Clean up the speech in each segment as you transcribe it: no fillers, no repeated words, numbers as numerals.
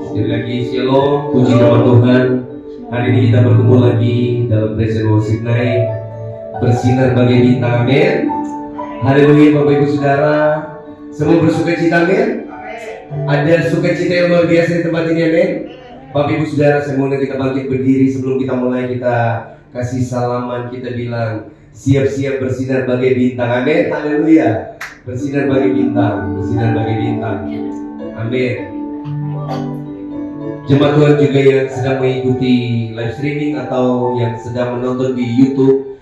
Sekali lagi shalom, puji nama Tuhan. Hari ini kita berkumpul lagi dalam Present Worship Night, bersinar bagai bintang, amin. Haleluya Bapak Ibu Saudara, semua bersuka cita, amin. Ada sukacita yang luar biasa di tempat ini, amin. Bapak Ibu Saudara, semuanya kita bangkit berdiri. Sebelum kita mulai, kita kasih salaman, kita bilang siap-siap bersinar bagai bintang, amin. Haleluya. Bersinar bagai bintang, bersinar bagai bintang, amin. Jemaat Tuhan juga yang sedang mengikuti live streaming atau yang sedang menonton di YouTube,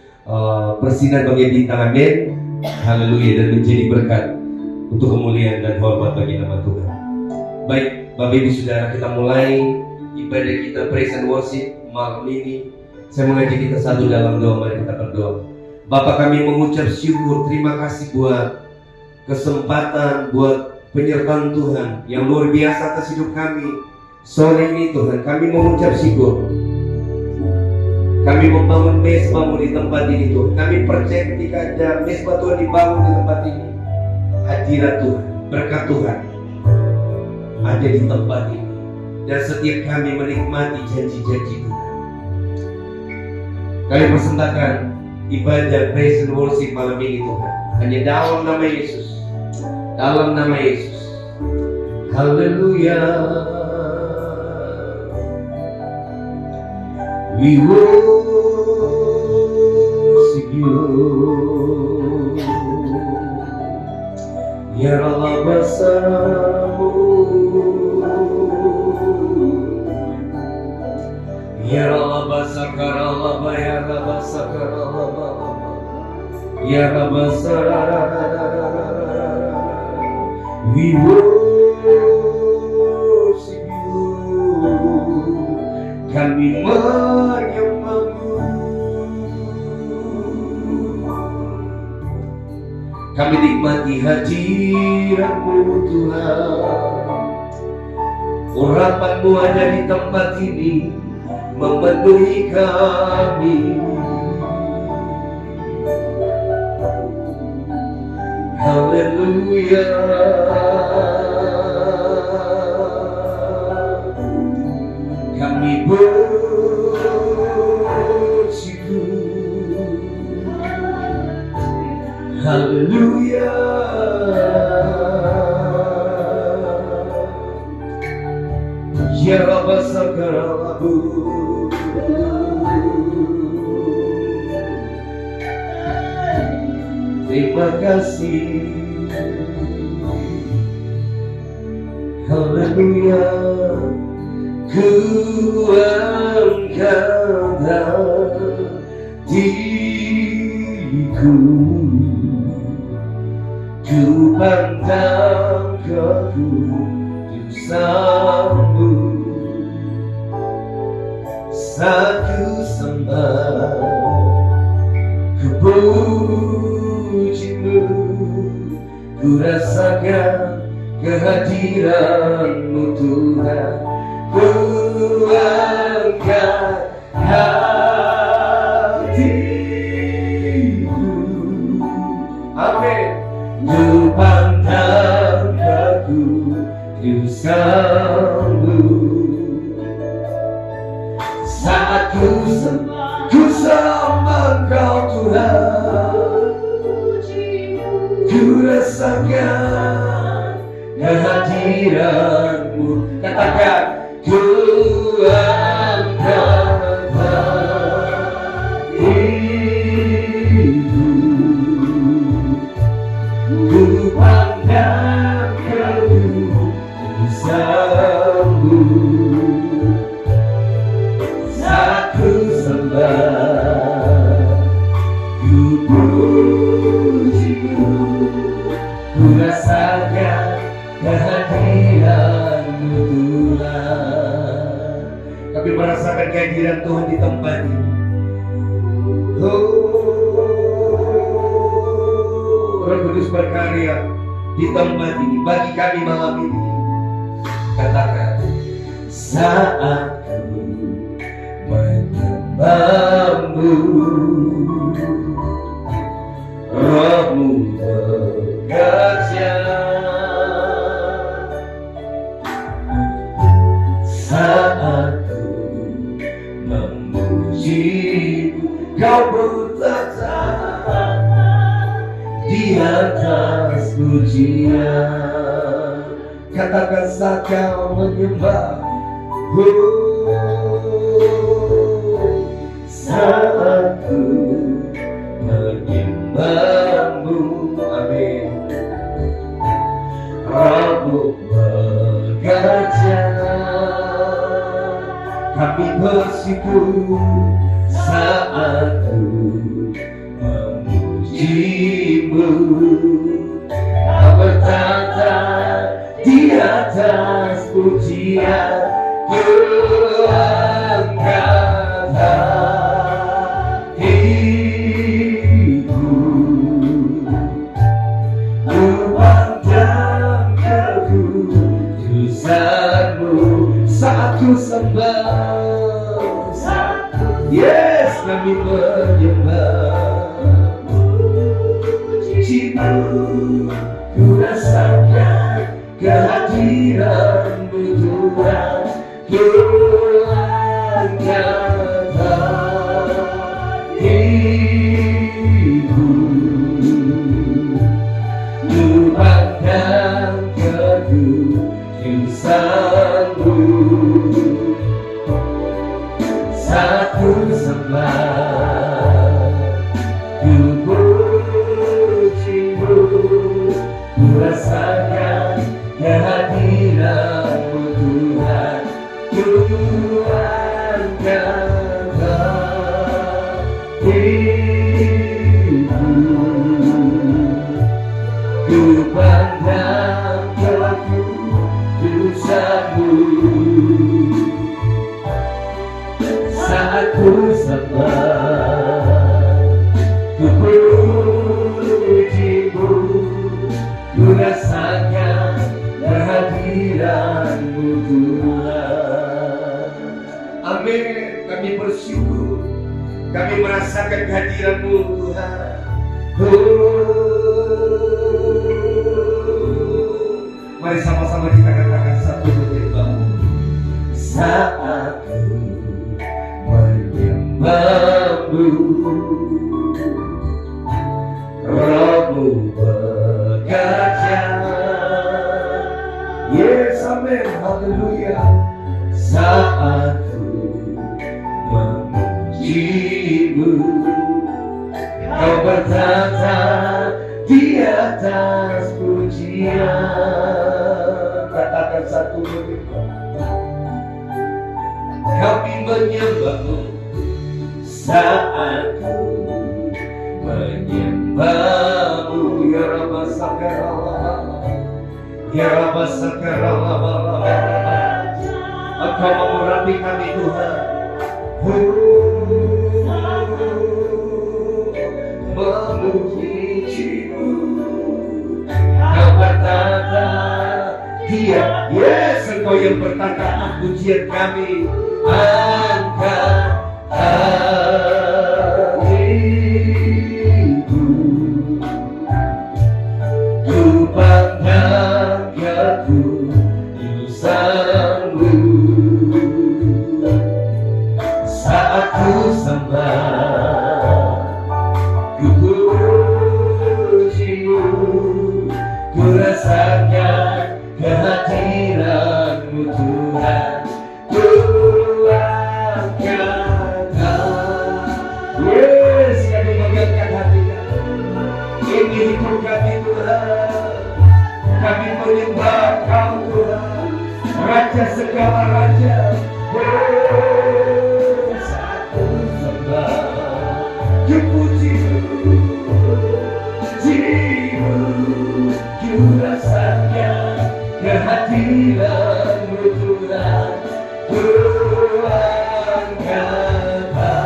bersinar bagai bintang, amin. Haleluya, dan menjadi berkat untuk kemuliaan dan hormat bagi nama Tuhan. Baik, Bapak Ibu Saudara, kita mulai ibadah kita praise and worship malam ini. Saya mengajak kita satu dalam doa, mari kita berdoa. Bapa, kami mengucap syukur, terima kasih buat kesempatan, buat penyertaan Tuhan yang luar biasa atas hidup kami. Sore ini Tuhan, kami mengucap syukur. Kami membangun mesbah-Mu di tempat ini Tuhan. Kami percaya ketika ada mesbah Tuhan dibangun di tempat ini, hadirat Tuhan, berkat Tuhan ada di tempat ini. Dan setiap kami menikmati janji-janji Tuhan. Kami persembahkan ibadah praise and worship malam ini Tuhan, hanya dalam nama Yesus. Dalam nama Yesus. Haleluya. We worship you, Ya Allah bersamamu, Ya Allah basakar Allah, Ya Allah basakar Allah, Ya Allah basakar. We worship you, kami menyembah-Mu, kami nikmati hadirat-Mu Tuhan. Urapan-Mu ada di tempat ini, memenuhi kami. Haleluya. Kami bersyukur. Haleluya. Ya Rabb Sakrabu. Terima kasih. Haleluya. Ku angkat hatiku, ku pandang kekudusan-Mu, saat ku sembah, ku puji-Mu, ku rasakan kehadiran-Mu Tuhan. Ku angkat hatiku, amin. Ku pandang kekudusan-Mu, saat ku sembah Engkau Tuhan. Ku rasakan kehadiran-Mu. Katakan, ku angkat hatiku, ku pandang kekudusan-Mu, saat ku sembah, ku puji-Mu, ku rasakan kehadiran-Mu Tuhan. Kami merasakan kehadiran Tuhan di tempat ini. Roh Kudus berkarya di tempat ini bagi kami malam ini. Katakan, saat ku menyembah-Mu, Roh-Mu bekerja. saat ku memujimu, kau bertata di atas pujian. Katakan saat kau menyembah, saat ku menyembahmu, amin. Rabu bekerja, kami bersyukur saat ku memujimu, kau bertata di atas pujian, ku angkat hatiku, ku pandang kekudusanmu saat ku sembah. Yes, kami menyembah pujimu, ku rasakan kehadiranmu Tuhan, ku angkat hatiku, ku pandang kekudusanmu saat ku sembah, ku pujimu, ku rasakan kehadiranmu Tuhan, ku angkat hatiku, ku pandang kekudusanmu saat ku sembah, ku pujimu, ku rasakan kehadiranmu Tuhan. Amin. Kami bersyukur, kami merasakan kehadiranmu Tuhan. Mari sama-sama kita katakan satu menyembahmu, saat ku menyembahmu, Rohmu bekerja. Yes, amin, haleluya. Saat ku memujimu, kau bertata di atas pujian. Katakan satu menyembah, kami menyembahmu saat ku menyembahmu. Ya Rabbah Sakarallah, Ya Rabbah Sakarallah, Engkau mengurapi kami Tuhan, memujimu, kau bertata dia. Yes, Engkau yang bertata pujian kami. Angkat hatiku, ku pandang kekudusanmu saat ku sembah, ku pujimu, ku rasakan kehadiranmu Tuhan, ku angkat hati. Yes, kami mengangkat hati kami, ini hidup kami Tuhan, kami menyembah Kau Tuhan, Raja segala Raja. Saat ku sembah, ku pujimu, ku rasakan kehadiranmu Tuhan, ku angkat hatiku.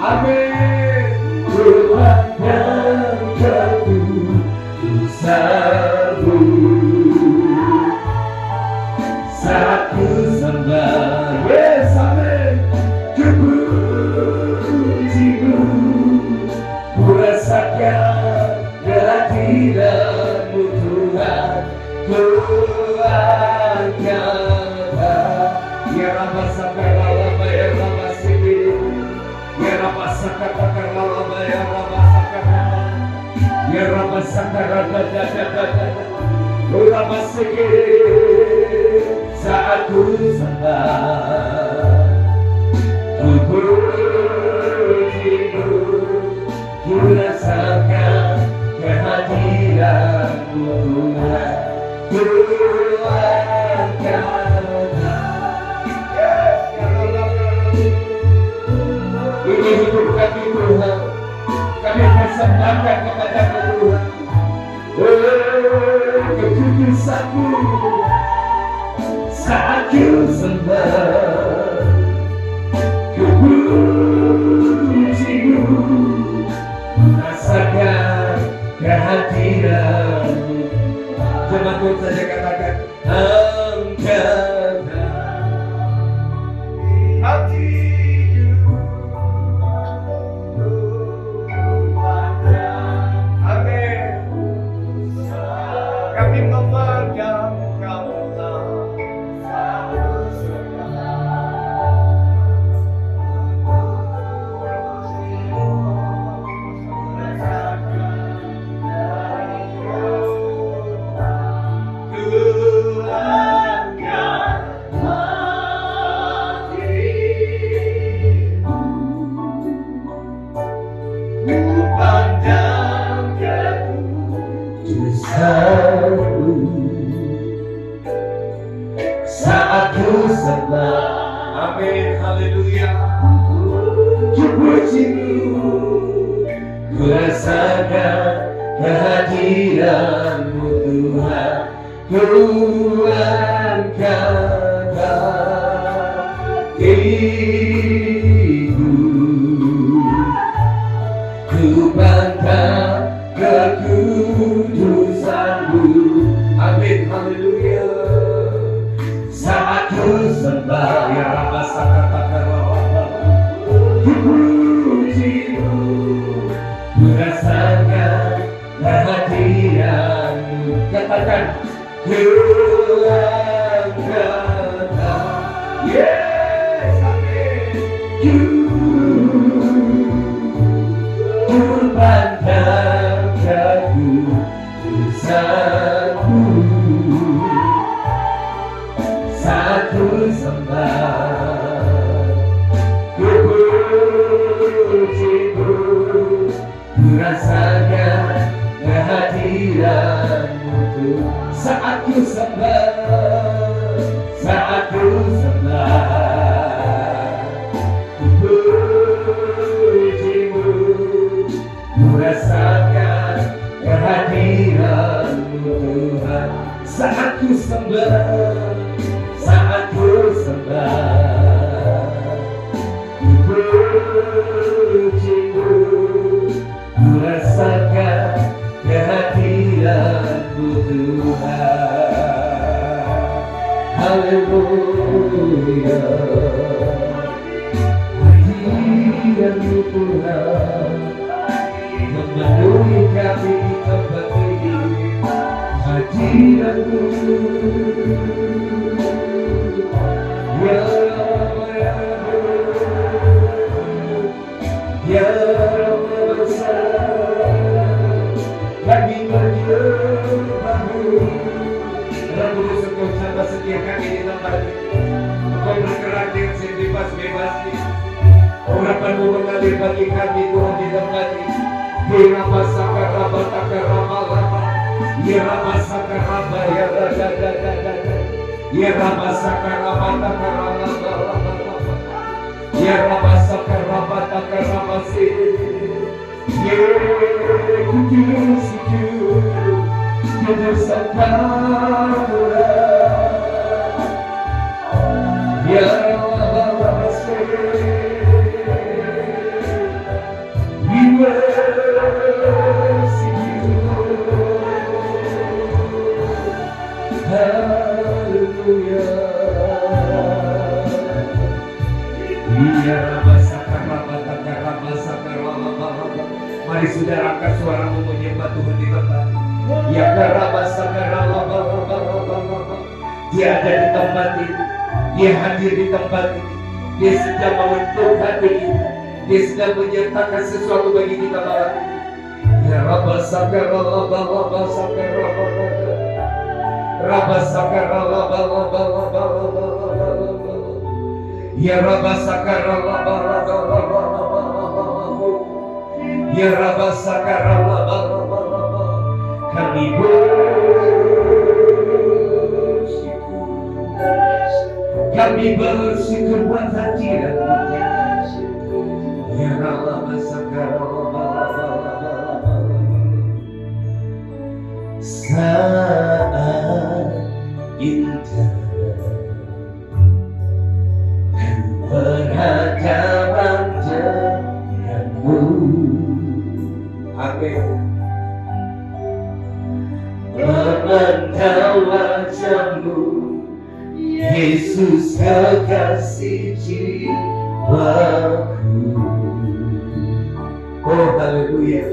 Amin. Ku pandang kekudusanmu saat ku sembah. Yes, amin. Ku pujimu, ku rasakan kehadiranmu Tuhan, Saat ku sembah, ku pujimu, ku rasakan kehadiran-Mu Tuhan, ku angkat. Ini hidup kami Tuhan, kami persembahkan kepada-Mu Tuhan. Kekudusan-Mu saat ku sembah, ku pujimu, rasakan kehadiran-Mu. Coba Tuhan saja katakan, angkat hatiku, amin. Kami memandang saat ku sembah, amin, haleluya, ku pujimu, ku rasakan kehadiran-Mu Tuhan, ku angkat hatiku, ku bangkit kekudusan-Mu, amin, haleluya. Saat ku sembah, ya Rabba Sakatakarabba, ku pujimu, ku rasakan kehadiran-Mu. Katakan, ku angkat, yes, amin. Ku pandang kekudusan-Mu. Saat ku sembah, ku pujimu, ku rasakan kehadiran-Mu Tuhan. Saat ku sembah, saat ku sembah, ku pujimu, ku rasakan kehadiran-Mu Tuhan. Saat ku sembah, saat ku sembah, ku pujimu, ku rasakan kehadiran-Mu Tuhan. Haleluya, hadirat-Mu Tuhan memenuhi kami di tempat ini. Hadirat-Mu ya Rabb besar, kami menyembah-Mu. Rabb Engkau sangat setia kami di tempat ini. Engkau bergerak dengan sebebas-bebasnya. Urapan-Mu mengalir bagi kami Tuhan di tempat ini. Hirama sakaraba takarama lama, Hirama sakaraba ya radadadadada, Hirama sakaraba takarama lama, Hirama sakaraba takarama si, Kudus Engkau, ya Allah, we worship you. Hallelujah. Mari saudara angkat suaramu menyembah Tuhan di tempat. Ya Dia ada di tempat ini. Dia hadir di tempat ini. Dia sedang membentuk hati kita. Dia sedang menyertakan sesuatu bagi kita malam ini. Ya kami bersyukur buat hadirat-Mu. Ya saat indah berhadapan denganmu. Amin. Memandang wajah-Mu, Yesus kekasih jiwaku. Oh haleluya.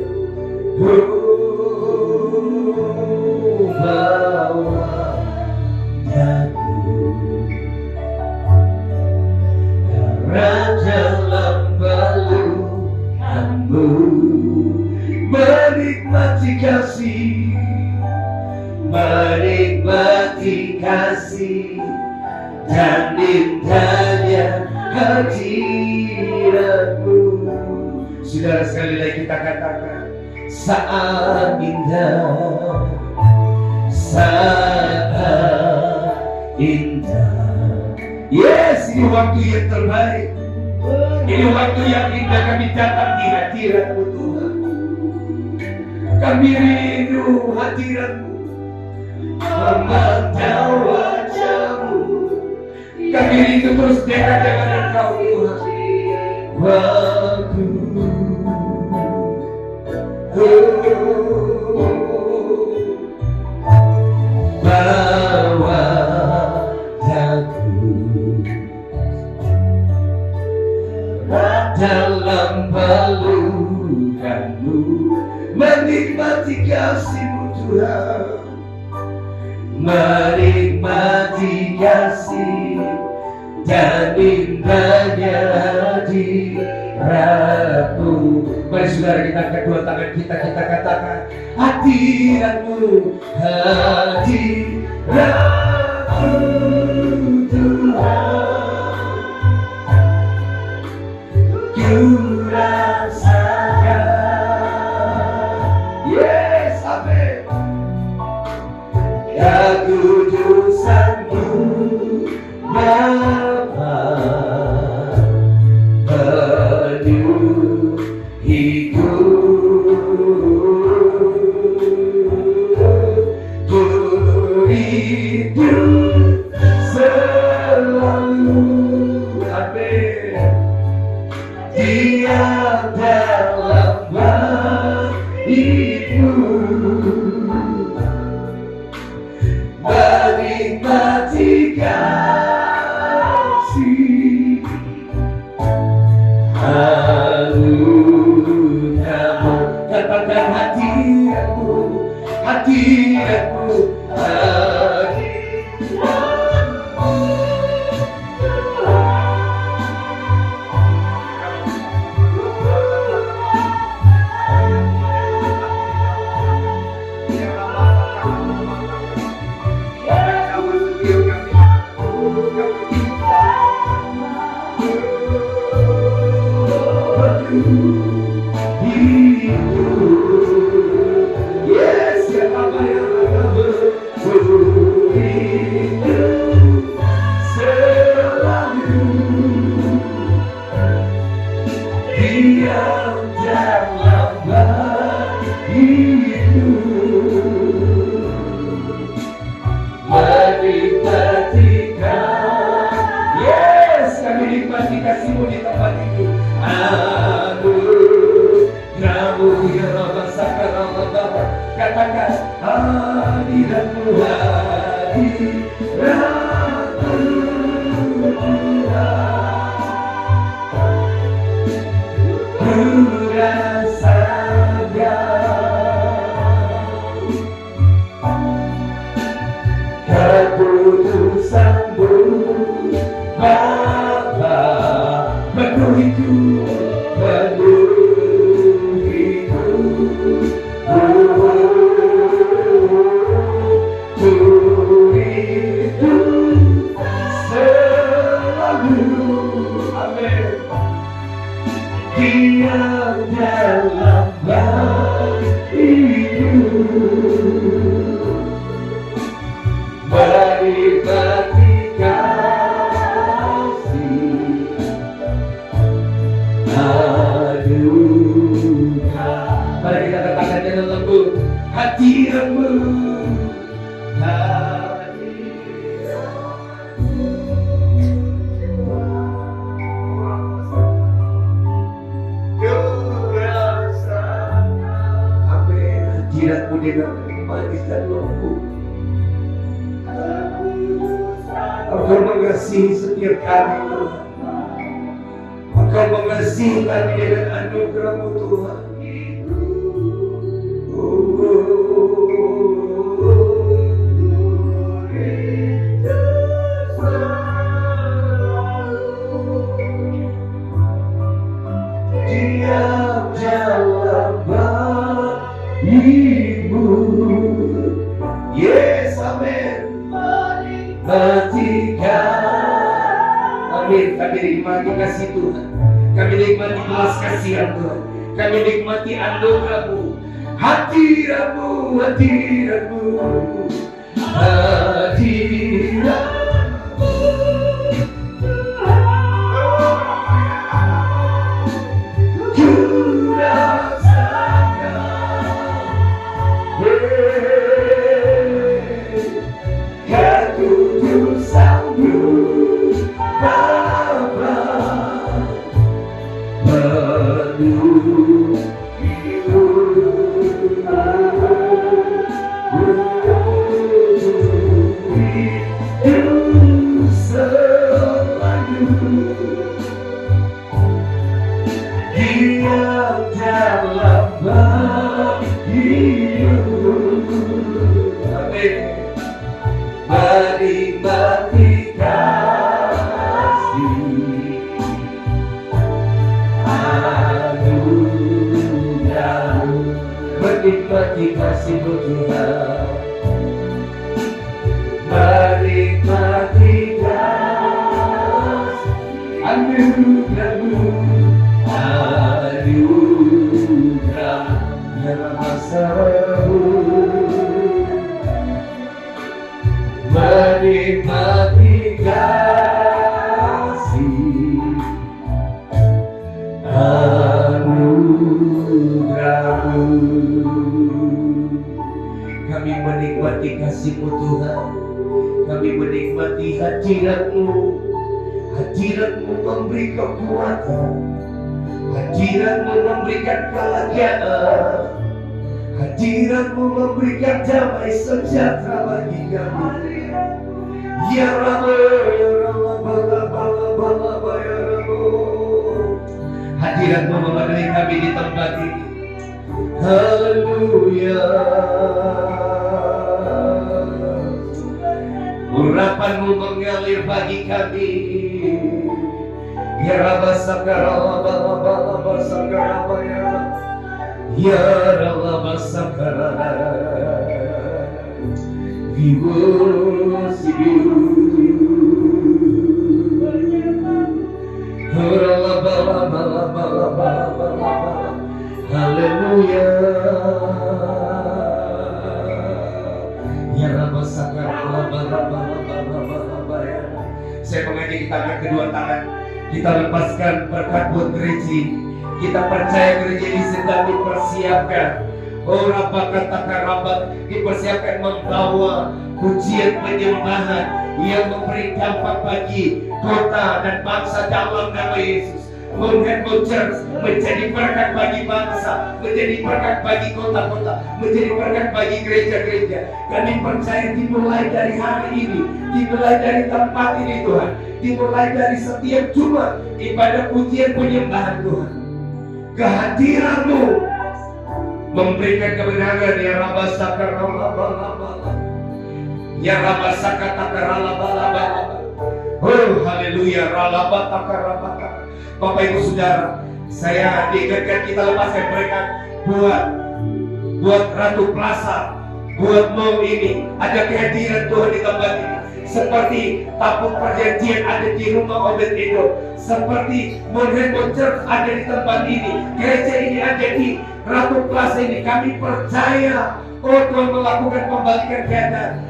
Bawa daku dalam pelukanmu, menikmati kasih, menikmati kasih dan indahnya hadirat-Mu. Saudara, sekali lagi kita katakan, saat indah, saat indah. Yes, ini waktu yang terbaik. Ini waktu yang indah kami datang di hadirat-Mu Tuhan. Kami rindu hadirat-Mu, memandang wajah-Mu. Kami rindu terus dekat dengan Engkau Tuhan. Waktu bawa daku dalam pelukan-Mu, menikmati kasih-Mu Tuhan, menikmati kasih dan indahnya hadirat-Mu. Mari saudara, kita angkat dua tangan kita katakan, hadirat-Mu, hadirat-Mu Tuhan. Ku rasakan, yes, amin, kekudusan-Mu Bapa, penuhiku, ku rindu selalu, amin, diam dalam bait-Mu, menikmati kasih, halus-Mu, katakan hadirat-Mu, hadirat-Mu, yes, ya Bapa yang selalu diam dalam bait-Mu, menikmati kasih, yes, kami nikmati kasih-Mu di tempat ini. Anugerah-Mu ya Rabbah Sakarabah, katakan hadirat-Mu, hadirat-Mu Tuhan. Ku rasakan keputusan-Mu Bapa, penuhiku, penuhiku, mengasihi setiap kami Tuhan. Engkau mengasihi kami dengan anugerah-Mu Tuhan. Diam dalam bayi-Mu, yes, amin. Menikmatikan, amin. Kami nikmati kasih Tuhan, kami nikmati belas kasihan Tuhan, kami nikmati anugerah-Mu, hadirat-Mu, hadirat-Mu, hadirat. Menikmati kasih-Mu Tuhan, menikmati kasih anugerah-Mu, anugerah yang masa-Mu, menikmati kasih anugerah-Mu. Kami menikmati kasih-Mu Tuhan, kami menikmati hadirat-Mu. Hadirat-Mu memberi kekuatan, hadirat-Mu memberikan kebahagiaan, hadirat-Mu memberikan damai sejahtera bagi kami. Ya Rabbi, ya Rabbi, ya Rabbi. Hadirat-Mu memenuhi kami di tempat ini. Haleluya. Urapan-Mu mengalir bagi kami. Ya Rabba Sakarabba Sakarabaya, Ya Rabba Sakarabba. We worship You. Haleluya. Ya Rabba Sakarabba. Saya mengajak kita angkat kedua tangan, kita lepaskan berkat buat gereja ini. Kita percaya gereja ini sedang dipersiapkan. Oh Rabba katakan Rabba, dipersiapkan membawa pujian penyembahan yang memberi dampak bagi kota dan bangsa dalam nama Yesus. Mountain Church menjadi berkat bagi bangsa, menjadi berkat bagi kota-kota, menjadi berkat bagi gereja-gereja. Kami percaya dimulai dari hari ini, dimulai dari tempat ini Tuhan, dimulai dari setiap Jumat ibadah pujian penyembahan Tuhan. Kehadiran-Mu memberikan kebenaran. Ya Rabba Sakarabba, Ya Rabba Sakarabba. Oh haleluya. Rabba Sakarabba. Bapak Ibu Saudara, saya diingatkan kita lepaskan berkat buat Ratu Plaza, buat mall ini. Ada kehadiran Tuhan di tempat ini. Seperti tabung perjanjian ada di rumah Obed-Edom, seperti Mountain Church ada di tempat ini, gereja ini ada di Ratu Plaza ini. Kami percaya, oh Tuhan melakukan pembalikan keadaan.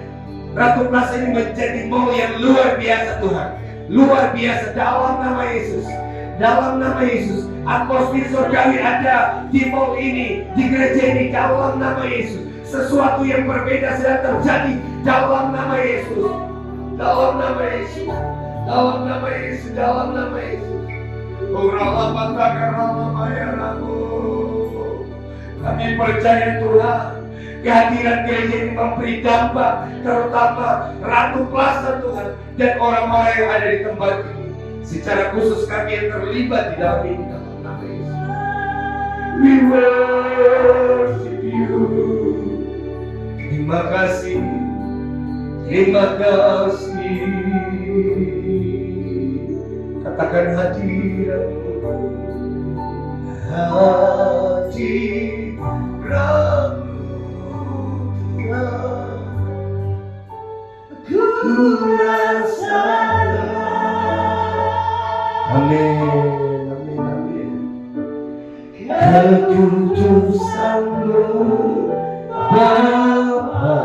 Ratu Plaza ini menjadi mall yang luar biasa Tuhan, luar biasa dalam nama Yesus. Dalam nama Yesus, atmosfer surgawi ada di mall ini, di gereja ini, dalam nama Yesus. Sesuatu yang berbeda sedang terjadi dalam nama Yesus. Dalam nama Yesus. Dalam nama Yesus. Dalam nama Yesus. Kami percaya Tuhan, Kehadiran gereja ini memberi dampak, terutama Ratu Plaza Tuhan, dan orang-orang yang ada di tempat ini. Secara khusus kami yang terlibat di dalam ini, dalam nama Yesus. We worship you. Terima kasih, terima kasih. Katakan hadiratmu, hadiratmu Tuhan, ku rasakan. Amin, amin, amin. Kekudusanmu Bapa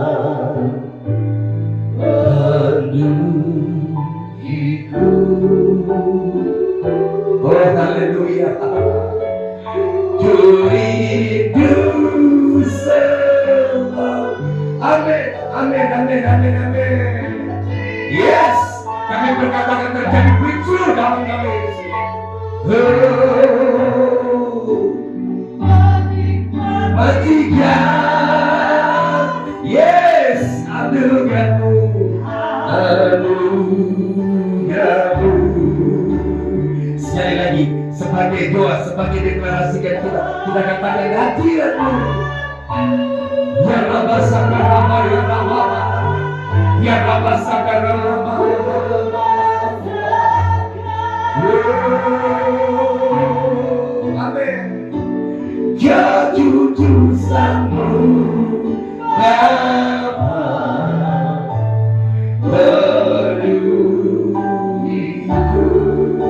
penuh hidup. Oh haleluya. Rindu selalu. Amin, amin, amin, amin, amin. Yes, kami berkatakan terjadi breakthrough dalam nama Yesus. Matikan, yes, anugerahmu, anugerahmu. Sekali lagi, sebagai doa, sebagai deklarasi kita katakan hadiratmu. Ya Rabba Sakarama, ya Rabba, ya Rabba Sakarama, ya Rabba. Amin. Kedudusanmu Bapa penuh hidup.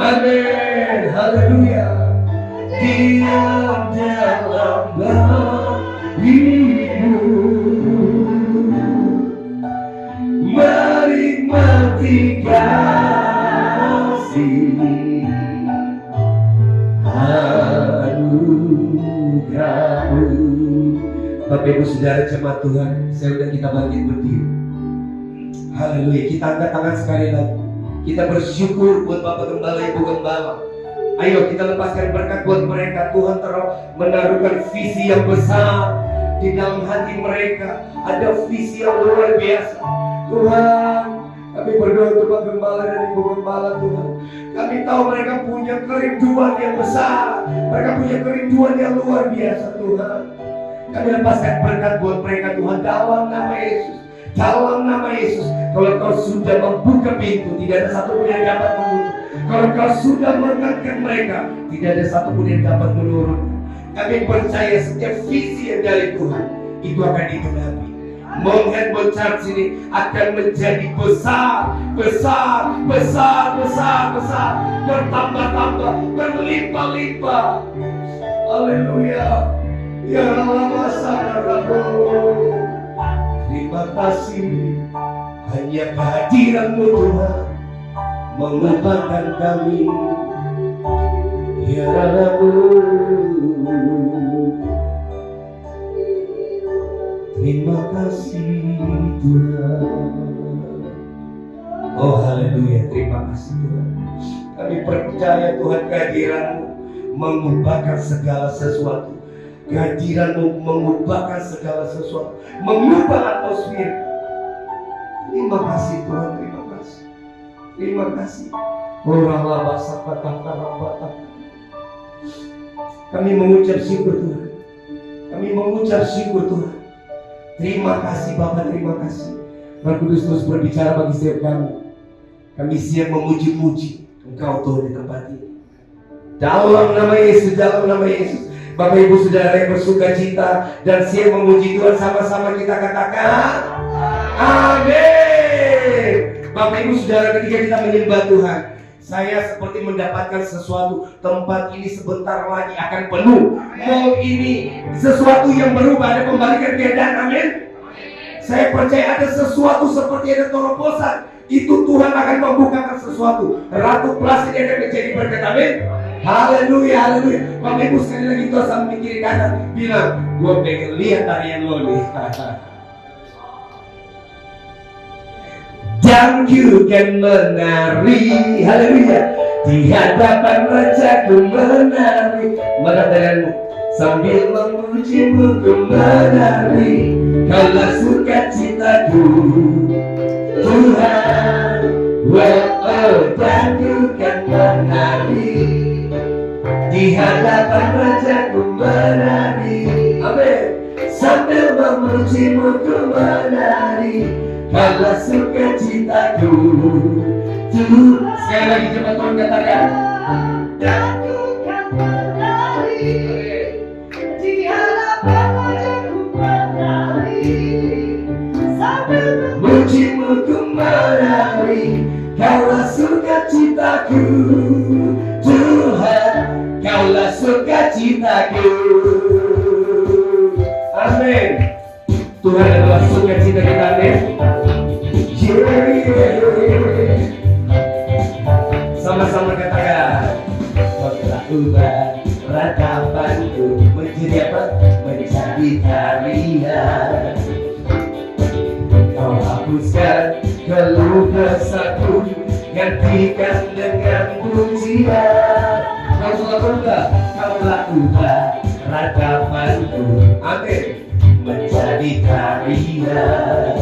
Amin, haleluya. Diam dalam bagimu, menikmati kasih anugerahmu. Bapak Ibu Saudara jemaat Tuhan, saya udah kita bangkit berdiri. Haleluya, kita angkat tangan sekali lagi. Kita bersyukur buat Bapak Gembala, Ibu Gembala. Ayo kita lepaskan berkat buat mereka. Tuhan telah menaruhkan visi yang besar di dalam hati mereka. Ada visi yang luar biasa. Tuhan, kami berdoa untuk Bapak Gembala dan Ibu Gembala Tuhan. Kami tahu mereka punya kerinduan yang besar. Mereka punya kerinduan yang luar biasa Tuhan. Kami lepaskan berkat buat mereka Tuhan dalam nama Yesus. Dalam nama Yesus. Kalau kau sudah membuka pintu, tidak ada satupun yang dapat menutup. Kalau kau sudah mengangkat mereka, tidak ada satupun yang dapat menurunkan. Kami percaya setiap visi yang dari Tuhan itu akan digenapi. Mount Handball Church ini akan menjadi besar, besar, besar, besar, besar, bertambah-tambah, berlimpah-limpah. Haleluya. Ya Allah, terima kasih. Hanya kehadiran-Mu Tuhan mengubahkan kami. Ya Rabbu, terima kasih Tuhan. Oh haleluya, terima kasih Tuhan. Kami percaya Tuhan kehadiran-Mu mengubahkan segala sesuatu. Kehadiran-Mu mengubahkan segala sesuatu, mengubah atmosfer. Terima kasih Tuhan, terima kasih. Terima kasih. Kami mengucap syukur Tuhan. Kami mengucap syukur Tuhan. Terima kasih Bapak, terima kasih. Roh Kudus terus berbicara bagi setiap kami. Kami siap memuji-muji Engkau Tuhan di tempat ini. Dalam nama Yesus, dalam nama Yesus. Bapak Ibu Saudara yang bersuka cita dan siap memuji Tuhan, sama-sama kita katakan amin. Bapak Ibu Saudara, ketika kita menyembah Tuhan, saya seperti mendapatkan sesuatu. Tempat ini sebentar lagi akan penuh. Mall ini sesuatu yang berubah, ada pembalikan keadaan, amin. Saya percaya ada sesuatu seperti ada terobosan. Itu Tuhan akan membukakan sesuatu. Ratu Plaza ini akan menjadi berkat, amin. Haleluya, haleluya. Bapak Ibu sekali lagi tuh sambil kiri kanan bilang, gue pengen lihat tarian lo nih. yang juga menari, haleluya, di hadapan Rajaku menari. Mengatakanmu sambil memujimu ku menari, kaulah sukacitaku Tuhan. Dan ku kan menari, di hadapan Rajaku menari, amin. Sambil memujimu ku menari, kaulah sukacitaku Tuhan. Sekali lagi coba Tuhan katakan, dan ku kan menari, di hadapan Rajaku menari, sambil memujimu ku menari, kaulah sukacitaku Tuhan, kaulah sukacitaku. Amin. Tuhan adalah sukacita kita, amin. Sama-sama katakan, kau telah ubah ratapanku menjadi apa? Menjadi tarian. Kau hapuskan keluh kesahku, gantikan dengan pujian. Kau telah ubah ratapanku, amin, menjadi tarian.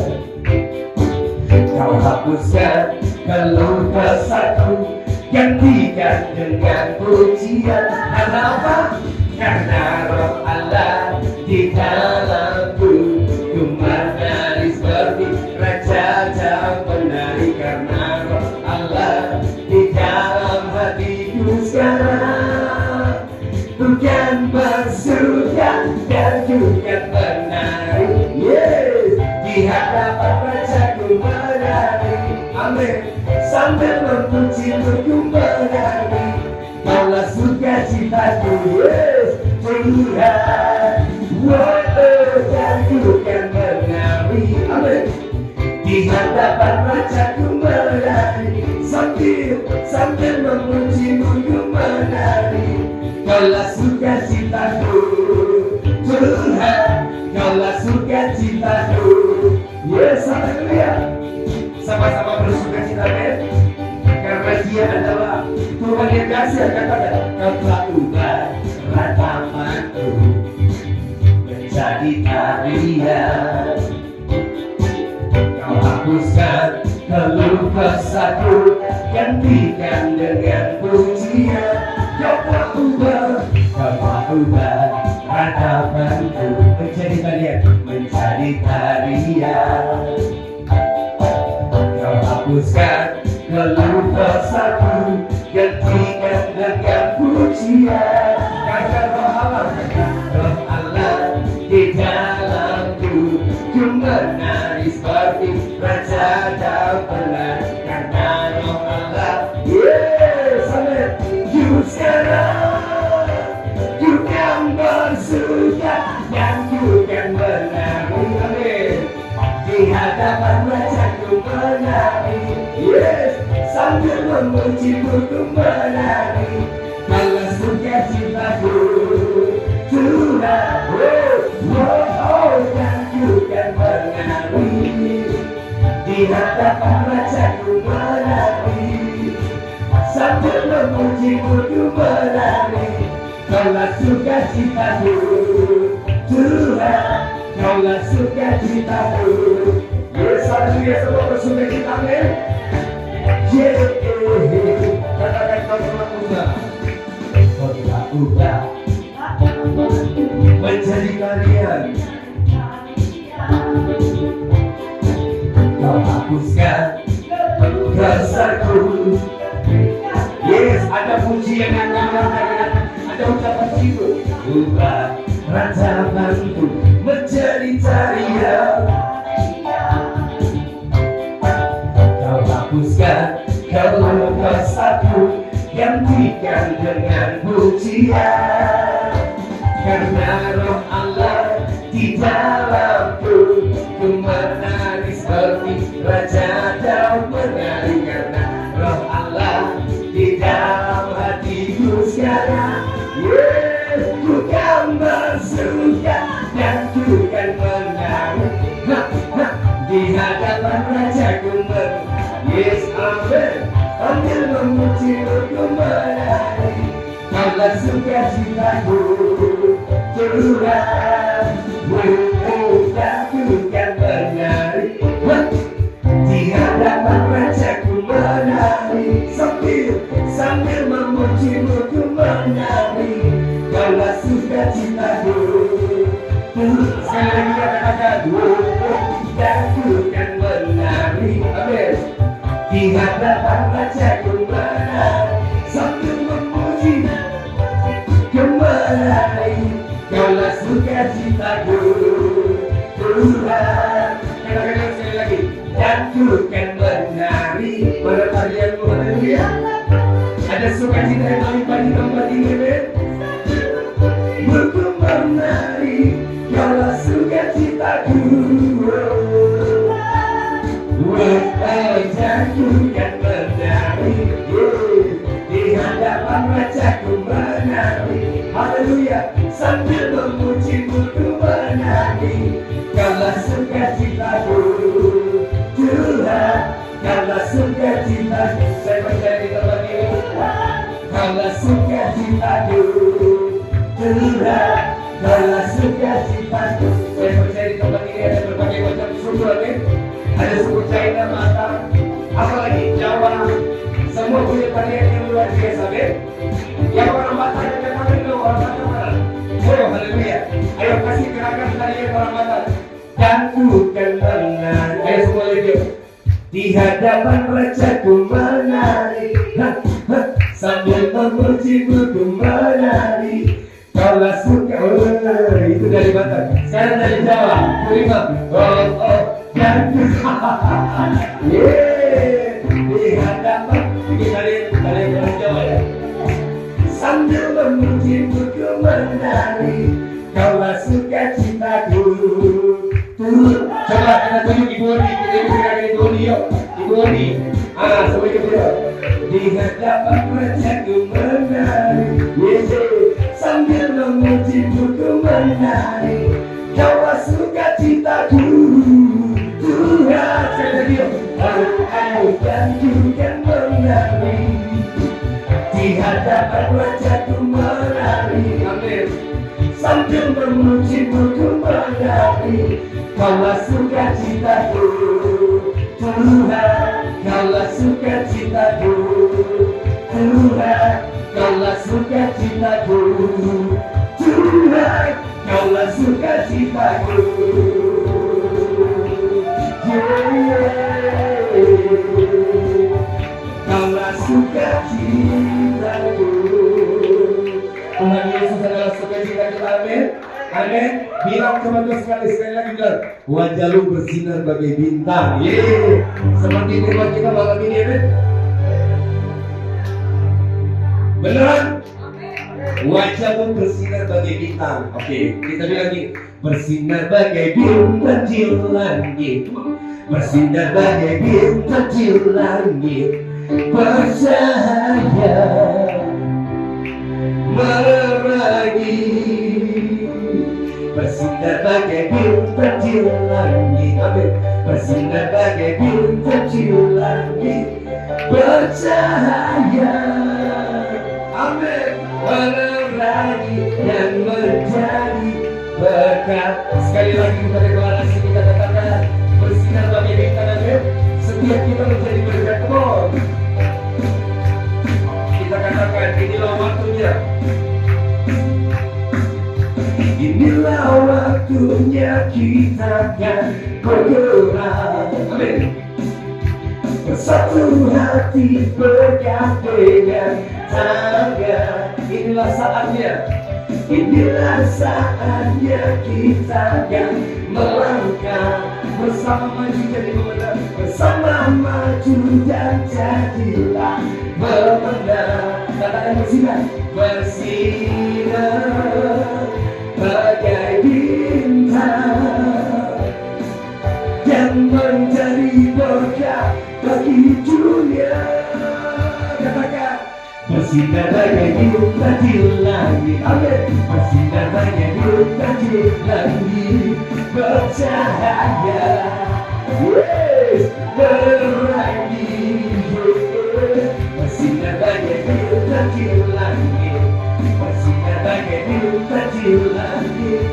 Kau hapuskan keluh kesahku, gantikan dengan pujian. Karena apa? Karena Roh Allah di dalamku, ku menari seperti raja jauh menari. Karena Roh Allah di dalam hatiku sekarang, bukan bersuka dan juga menari. Yes, di hadapan Rajaku menari, amin. Sambil memujimu ku menari, kaulah sukacitaku, yes, Tuhan. Dan ku kan menari, amin. Di hadapan Rajaku menari, sambil memujimu ku menari, kaulah sukacitaku Tuhan, kaulah sukacitaku. Yes, haleluya. Sama-sama bersukacita, men, karena Dia adalah Tuhan yang kasih. Katakan, kau telah ubah ratapanku menjadi tarian. Kau hapuskan keluh kesahku, gantikan dengan pujian. Kau telah ubah ratapanku menjadi tarian, menjadi tarian. Kau hapuskan keluh kesahku, gantikan dengan pujian. Karena Roh Allah di dalamku, ku menari seperti raja Daud menari. Karena Roh Allah, yes, amin. Ku sekarang, ku kan bersuka dan ku kan menari, amin. Di hadapan Rajaku menari, yes, sambil memujimu ku menari, kaulah sukacitaku Tuhan. Dan ku kan menari, di hadapan Rajaku menari, sambil memujimu ku menari, kaulah sukacitaku Tuhan, kaulah sukacitaku. Yes, haleluya, semua bersukacita, amin. Katakan kau telah ubah, kau telah ubah menjadi tarian. Kau hapuskan kesahku. Yes, ada pujian yang ada ucapan syukur. Ubah ratapanku menjadi tarian. Kau hapuskan keluh kesahku, gantikan dengan pujian. Karena Roh Allah di dalamku, ku menari seperti raja Daud menari. Karena Roh Allah di dalam hatiku sekarang, yes, ku kan bersuka dan ku kan menari. Di hadapan Rajaku menari, Kaulah sukacitaku, Tuhan, aku kan menari di hadapan rajaku menari sambil memujimu ku menari. Kaulah sukacitaku, sekali lagi katakan, aku kan menari. Amin. Di hadapan rajaku menari sambil memujimu ku menari. Kaulah sukacitaku, Tuhan. Katakan sekali lagi, dan ku kan menari. Pada parianmu, haleluya. Ada sukacita yang melimpah di tempat ini, men. Ku menari, kaulah sukacitaku. Wajahku kan menari, di hadapan rajaku menari. Haleluya, sambil memujimu ku menari. Kaulah sukacitaku, Tuhan. Kaulah sukacitaku. Saya percaya di tempat ini. Kaulah sukacitaku, Tuhan. Kaulah sukacitaku. Saya percaya di tempat ini ada berbagai macam suku, amin. Ada suku China, Batak, apalagi Jawa. Semua punya parian yang luar biasa, amin. Yang orang Batak yang memang itu orang Batak mana? Oh, haleluya. Ayo kasih gerakan tarian orang Batak. Dan ku kan menari. Ayo semua lagi. Di hadapan rajaku menari, sambil memujimu ku menari. Kaulah suka, itu dari Batak. Sekarang dari Jawa, terima. Dan ku, di hadapan, ini kalian orang Jawa ya. Sambil memujimu ku menari. Kaulah sukacitaku. Coba kita tunjuk Ibu Odi, kita berikan Ibu Odi, yuk. Ibu Odi, semua Ibu Odi. Di hadapan rajaku menari, sambil memujimu ku menari. Kaulah sukacitaku, Tuhan. Sekali lagi, dan ku kan menari. Di hadapan rajaku menari, amin. Sambil memujimu ku menari. Kaulah sukacitaku, Tuhan. Kaulah sukacitaku, Tuhan. Kaulah sukacitaku, Tuhan. Kaulah sukacitaku. Kaulah sukacitaku. Tuhan Yesus adalah sukacita kita, amin. Amin. Bilang teman-teman sekali lagi bilang, wajahmu bersinar bagai bintang. Seperti firman kita malam ini, amin. Beneran? Wajahmu bersinar bagai bintang. Oke, kita bilang lagi, bersinar bagai bintang di langit. Bersinar bagai bintang di langit. Bercahaya menerangi. Bersinar bagai bintang di langit, amin. Bersinar bagai bintang di langit. Bercahaya, amin. Menerangi dan menjadi berkat. Sekali lagi kita deklarasi, kita katakan bersinar bagai bintang, amin. Setiap kita menjadi berkat, Lord. Kita katakan inilah waktunya. Inilah waktunya kita akan bergerak, amin. Bersatu hati bergandengan tangan. Inilah saatnya. Inilah saatnya kita akan melangkah bersama maju jadi pemenang. Bersama maju dan jadilah pemenang. Katakan bersinar, bersinar bagai bintang yang menjadi berkat bagi dunia. Katakan bersinar bagai bintang di langit, amin. Bersinar bagai bintang di langit. Bercahaya, menerangi. Bersinar bagai bintang di langit. bintang di langit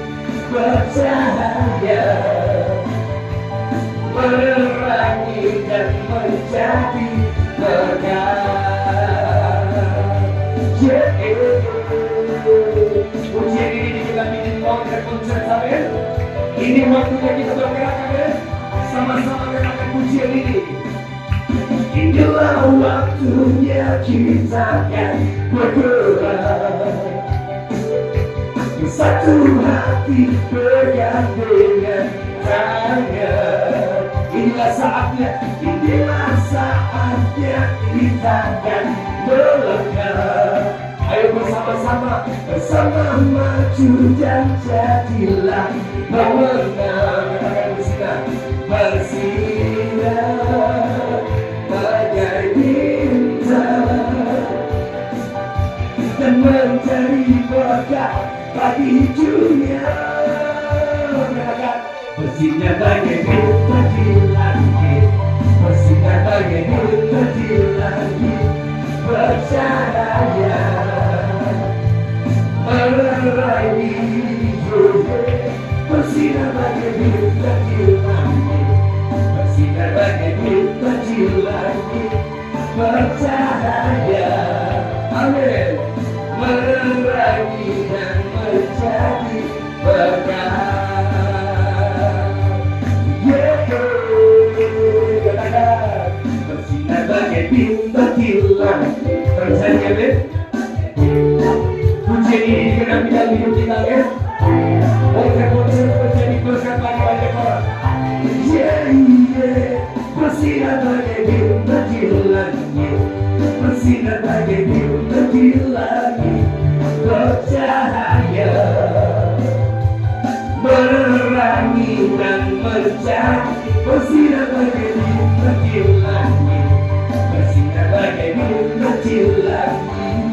bercahaya, menerangi dan menjadi terang. Pujian ini kita bikin konser sampai. Ini waktunya kita bergerak, amin. Sama-sama gerakan pujian ini. Inilah waktunya kita akan bergerak, satu hati pegang dengan tangan. Inilah saatnya kita akan melangkah. Ayo bersama-sama maju dan jadilah pemenang. Katakan bersinar bagai bintang dan menjadi berkah bagi dunia. Katakan bersinar bagai bintang di langit, bersinar bagai bintang di langit bercahaya, menerangi dunia. Bersinar bagai bintang di langit, bersinar bagai bintang di langit bercahaya, amin. Menerangi dan menjadi berkah. Katakan bersinar bagai bintang di langit. Terusnya Ben, pujian ini dikenal dalam hidup kita, ya. Konser menjadi berkat bagi banyak orang. Bersinar bagai bintang di langit, bersinar bagai bintang di langit bercahaya, menerangi dan menjadi. Bersinar bagai bintang di langit, bersinar bagai bintang di langit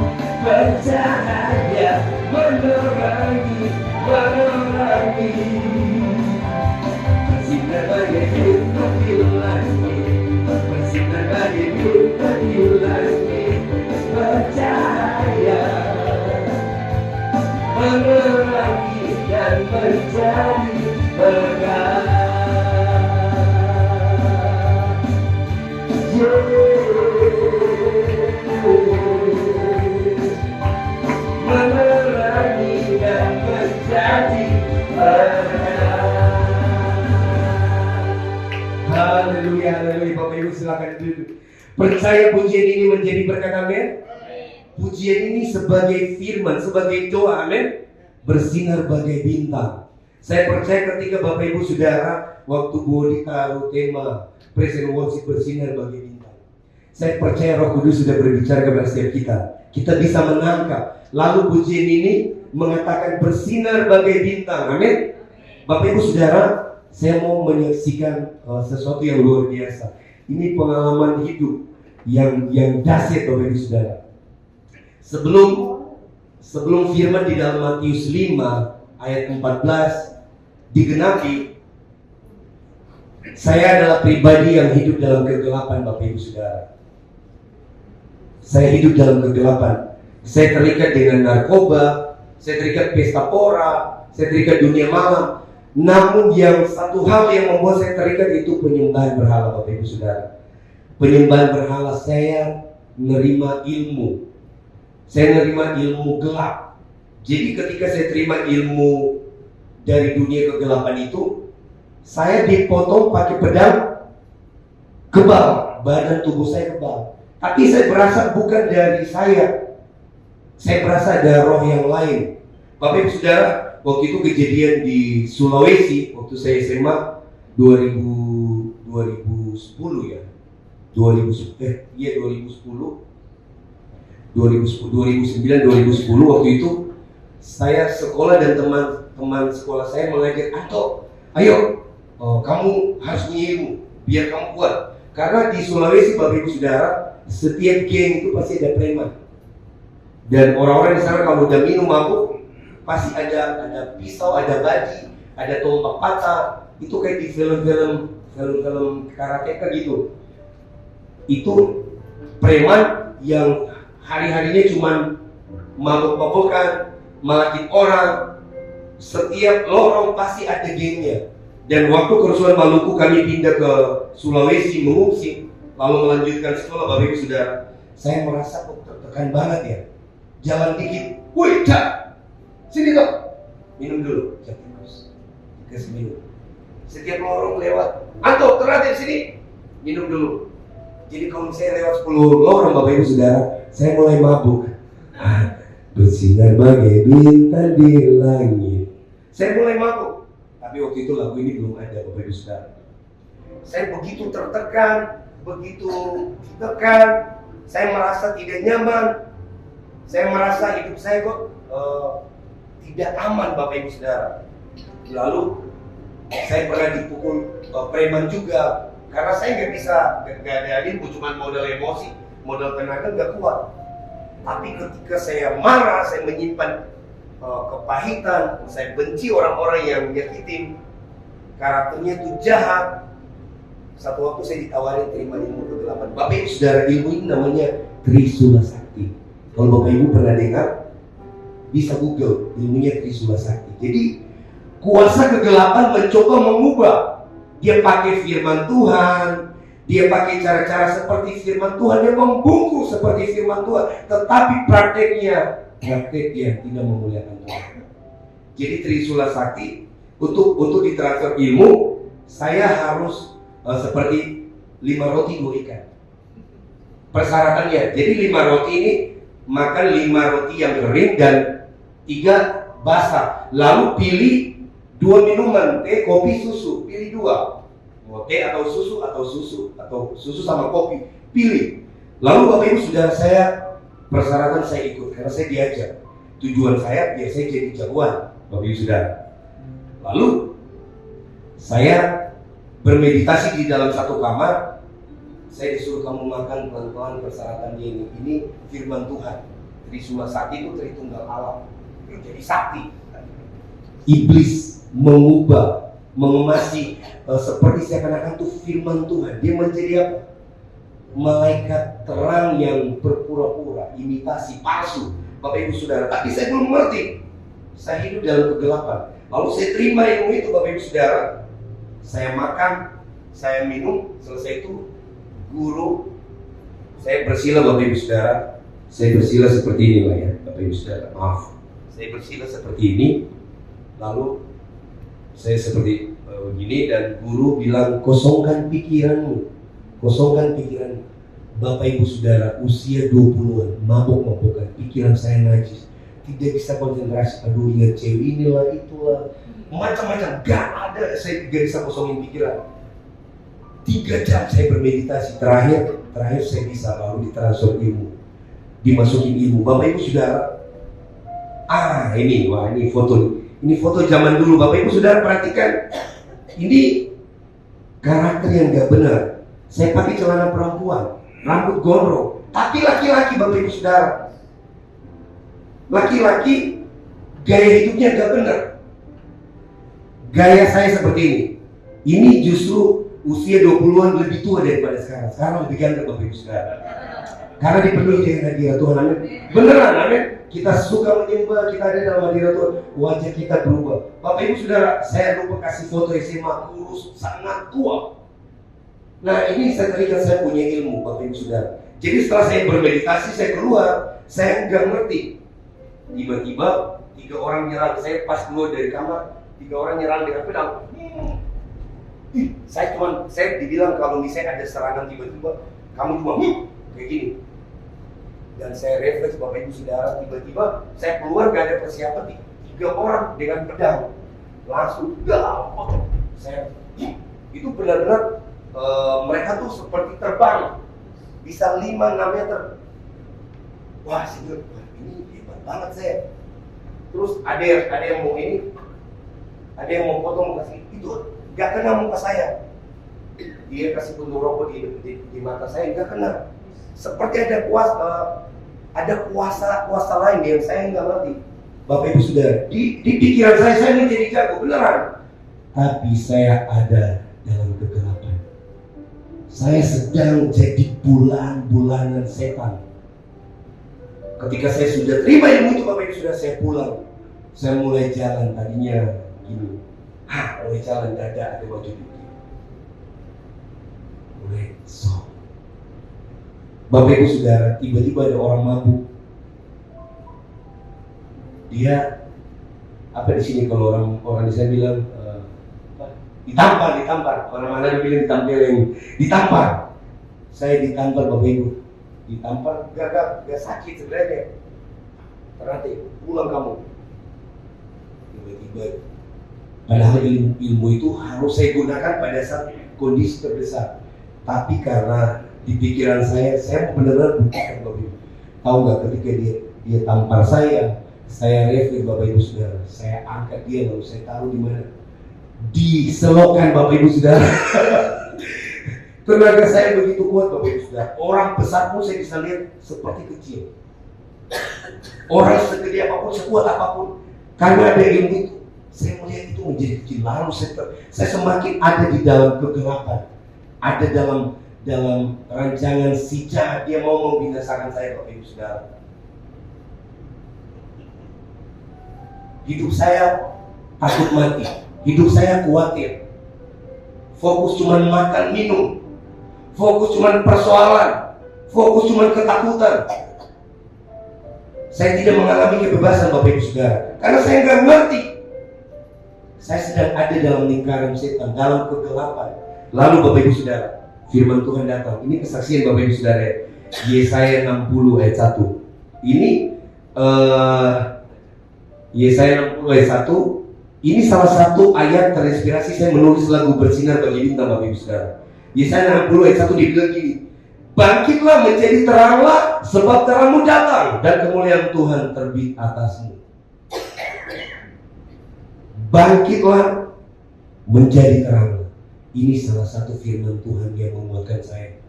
bercahaya, menerangi. Bersinar bagai bintang di langit, bersinar bagai bintang di langit bercahaya, menerangi dan menjadi berkah. Menerangi dan menjadi berkah. Haleluya, haleluya. Bapak Ibu silakan duduk. Percaya pujian ini menjadi berkat, amin. Pujian ini sebagai firman, sebagai doa, amin. Bersinar bagai bintang. Saya percaya ketika Bapak Ibu Saudara waktu Bodi taruh tema Present Worship bersinar bagai bintang, saya percaya Roh Kudus sudah berbicara kepada setiap kita. Kita bisa menangkap. Lalu pujian ini mengatakan bersinar bagai bintang, amin. Bapak Ibu Saudara, saya mau menyaksikan sesuatu yang luar biasa. Ini pengalaman hidup yang dahsyat, Bapak Ibu Saudara. Sebelum firman di dalam Matius 5 ayat 14 digenapi, saya adalah pribadi yang hidup dalam kegelapan, Bapak Ibu Saudara. Saya hidup dalam kegelapan. Saya terikat dengan narkoba, saya terikat pesta pora, saya terikat dunia malam. Namun yang satu hal yang membuat saya terikat itu penyembahan berhala, Bapak Ibu Saudara. Penyembahan berhala, saya menerima ilmu. Saya menerima ilmu gelap. Jadi ketika saya terima ilmu dari dunia kegelapan itu, saya dipotong pakai pedang kebal, badan tubuh saya kebal. Tapi saya berasa bukan dari saya berasa ada roh yang lain. Bapak Ibu Saudara, waktu itu kejadian di Sulawesi, waktu saya SMA 2010 ya. 2009 waktu itu saya sekolah dan teman sekolah saya mengajak, "Anto, ayo, kamu harus punya ilmu biar kamu kuat." Karena di Sulawesi, Bapak Ibu Saudara, setiap geng itu pasti ada preman. Dan orang-orang di sana kalau udah minum mabuk, pasti ada pisau, ada baji, ada tombak patah. Itu kayak di film-film karateka gitu. Itu preman yang hari-harinya cuma mabuk-mabukan, malakin orang. Setiap lorong pasti ada gengnya. Dan waktu kerusuhan Maluku kami pindah ke Sulawesi mengungsi, lalu melanjutkan sekolah, Bapak Ibu Saudara, saya merasa kok tertekan banget ya. Jalan dikit, woi Cak, sini kok, minum dulu, Cak terus, dikasih minum. Setiap lorong lewat, Anto terakhir sini, minum dulu. Jadi kalau saya lewat 10 lorong Bapak Ibu Saudara, saya mulai mabuk. Bersinar bagai bintang di langit. Saya mulai mabuk. Tapi waktu itu lagu ini belum ada Bapak Ibu Saudara. Saya begitu tertekan, begitu ditekan, saya merasa tidak nyaman. Saya merasa hidup saya kok tidak aman Bapak Ibu Saudara. Lalu saya pernah dipukul preman juga. Karena saya nggak ada ilmu, cuma modal emosi, modal tenaga nggak kuat. Tapi ketika saya marah, saya menyimpan kepahitan, saya benci orang-orang yang nyakitin, karakternya itu jahat. Satu waktu saya ditawarin terima ilmu kegelapan. Bapak Ibu Saudara, ilmu ini namanya Trisula Sakti. Kalau Bapak Ibu pernah dengar, bisa Google ilmunya Trisula Sakti. Jadi kuasa kegelapan mencoba mengubah. Dia pakai firman Tuhan, dia pakai cara-cara seperti firman Tuhan, dia membungkus seperti firman Tuhan, tetapi praktek yang tidak memuliakan Tuhan. Jadi Trisula Sakti untuk ditransfer ilmu, saya harus seperti 5 roti 2 ikan. Persyaratannya, jadi 5 roti ini makan 5 roti yang kering dan 3 basah. Lalu pilih 2 minuman, teh, kopi, susu. Pilih 2. Mau teh atau susu sama kopi. Pilih. Lalu Bapak Ibu Saudara, saya persyaratan saya ikut karena saya diajak. Tujuan saya biar saya jadi jagoan, Bapak Ibu Saudara. Lalu saya bermeditasi di dalam satu kamar. Saya disuruh kamu makan pelan-pelan, persyaratannya ini. Ini firman Tuhan. Trisula Sakti itu Tritunggal Allah. Jadi sakti. Iblis mengubah, mengemasi seperti seakan-akan itu firman Tuhan. Dia menjadi apa? Malaikat terang yang berpura-pura, imitasi, palsu, Bapak Ibu Saudara. Tapi saya belum mengerti. Saya hidup dalam kegelapan. Lalu saya terima ilmu itu Bapak Ibu Saudara. Saya makan, saya minum, selesai itu guru saya bersila Bapak Ibu Saudara. Saya bersila seperti ini lah ya Bapak Ibu Saudara. Maaf. Saya bersila seperti ini. Lalu saya seperti begini dan guru bilang kosongkan pikiranmu. Kosongkan pikiran. Bapak Ibu Saudara, usia 20-an, mabuk-mabukan, pikiran saya najis, tidak bisa konsentrasi, aduh ingat cewek inilah, itulah, macam-macam, gak ada, saya tidak bisa kosongin pikiran. 3 jam saya bermeditasi, terakhir saya bisa lalu ditransfer ilmu, dimasukin ilmu. Bapak Ibu Saudara, ini foto zaman dulu. Bapak Ibu Saudara perhatikan, ini karakter yang gak benar. Saya pakai celana perempuan, rambut gondrong, tapi laki-laki Bapak Ibu Saudara. Laki-laki gaya hidupnya gak benar. Gaya saya seperti ini. Ini justru usia 20-an lebih tua daripada sekarang. Sekarang lebih ganteng Bapak Ibu Saudara. Karena dipenuhi dengan hadirat Tuhan, amin. Beneran, amin. Kita suka menyembah, kita ada dalam hadirat Tuhan, wajah kita berubah. Bapak Ibu Saudara, saya lupa kasih foto SMA, kurus, sangat tua. Nah ini saya teringat saya punya ilmu Bapak Ibu Saudara. Jadi setelah saya bermeditasi, saya keluar, saya nggak ngerti. Tiba-tiba 3 orang nyerang saya pas keluar dari kamar. 3 orang nyerang dengan pedang. Saya dibilang kalau misalnya ada serangan tiba-tiba, kamu cuma kayak gini. Dan saya refleks Bapak Ibu Saudara, tiba-tiba saya keluar gak ada persiapan, 3 orang dengan pedang langsung saya itu benar-benar mereka tuh seperti terbang bisa 5-6 meter. Wah ini hebat banget saya. Terus ada yang mau ini, ada yang mau potong kasih itu gak kena muka saya. Dia kasih puntung rokok di mata saya, gak kena. Seperti ada kuasa lain yang saya nggak ngerti. Bapak Ibu Saudara, di pikiran saya ini jadi jago beneran. Tapi saya ada dalam kegelapan. Saya sedang jadi bulan-bulanan setan. ketika saya sudah terima ilmu itu Bapak Ibu sudah, saya pulang. Saya mulai jalan tadinya gini. Mulai jalan dada ada baju putih. Mulai sok. Bapak Ibu Saudara, tiba-tiba ada orang mabuk. Dia apa di sini kalau orang di sana bilang ditampar. Orang mana bilang ditampar. Saya ditampar Bapak Ibu. Ditampar gak sakit sebenarnya. Ternyata pulang kamu. Tiba-tiba padahal ilmu itu harus saya gunakan pada saat kondisi terdesak. Tapi karena di pikiran saya benar-benar bukan Bapak Ibu. Tahu nggak ketika dia tampar saya refleks Bapak Ibu Saudara, saya angkat dia lalu saya taruh di mana? Di selokan Bapak Ibu Saudara. Tenaga saya begitu kuat Bapak Ibu Saudara. Orang besar pun saya bisa lihat seperti kecil. Orang segede apapun, sekuat apapun, karena ada ilmu itu, saya melihat itu menjadi kecil. Lalu saya semakin ada di dalam kegelapan, ada dalam rancangan si jahat, dia mau membinasakan saya Bapak Ibu Saudara. Hidup saya takut mati, hidup saya khawatir. Fokus cuma makan minum, fokus cuma persoalan, fokus cuma ketakutan. Saya tidak mengalami kebebasan Bapak Ibu Saudara, karena saya nggak ngerti. Saya sedang ada dalam lingkaran setan, dalam kegelapan. Lalu Bapak Ibu Saudara, firman Tuhan datang. Ini kesaksian Bapak Ibu Saudara, Yesaya 60 ayat 1. Ini Yesaya 60 ayat 1. Ini salah satu ayat terinspirasi saya menulis lagu Bersinar Bagi Bintang Bapak Ibu Saudara. Yesaya 60 ayat 1 dibilang gini, bangkitlah menjadi teranglah, sebab terangmu datang dan kemuliaan Tuhan terbit atasmu. Bangkitlah menjadi terang. Ini salah satu firman Tuhan yang menguatkan saya.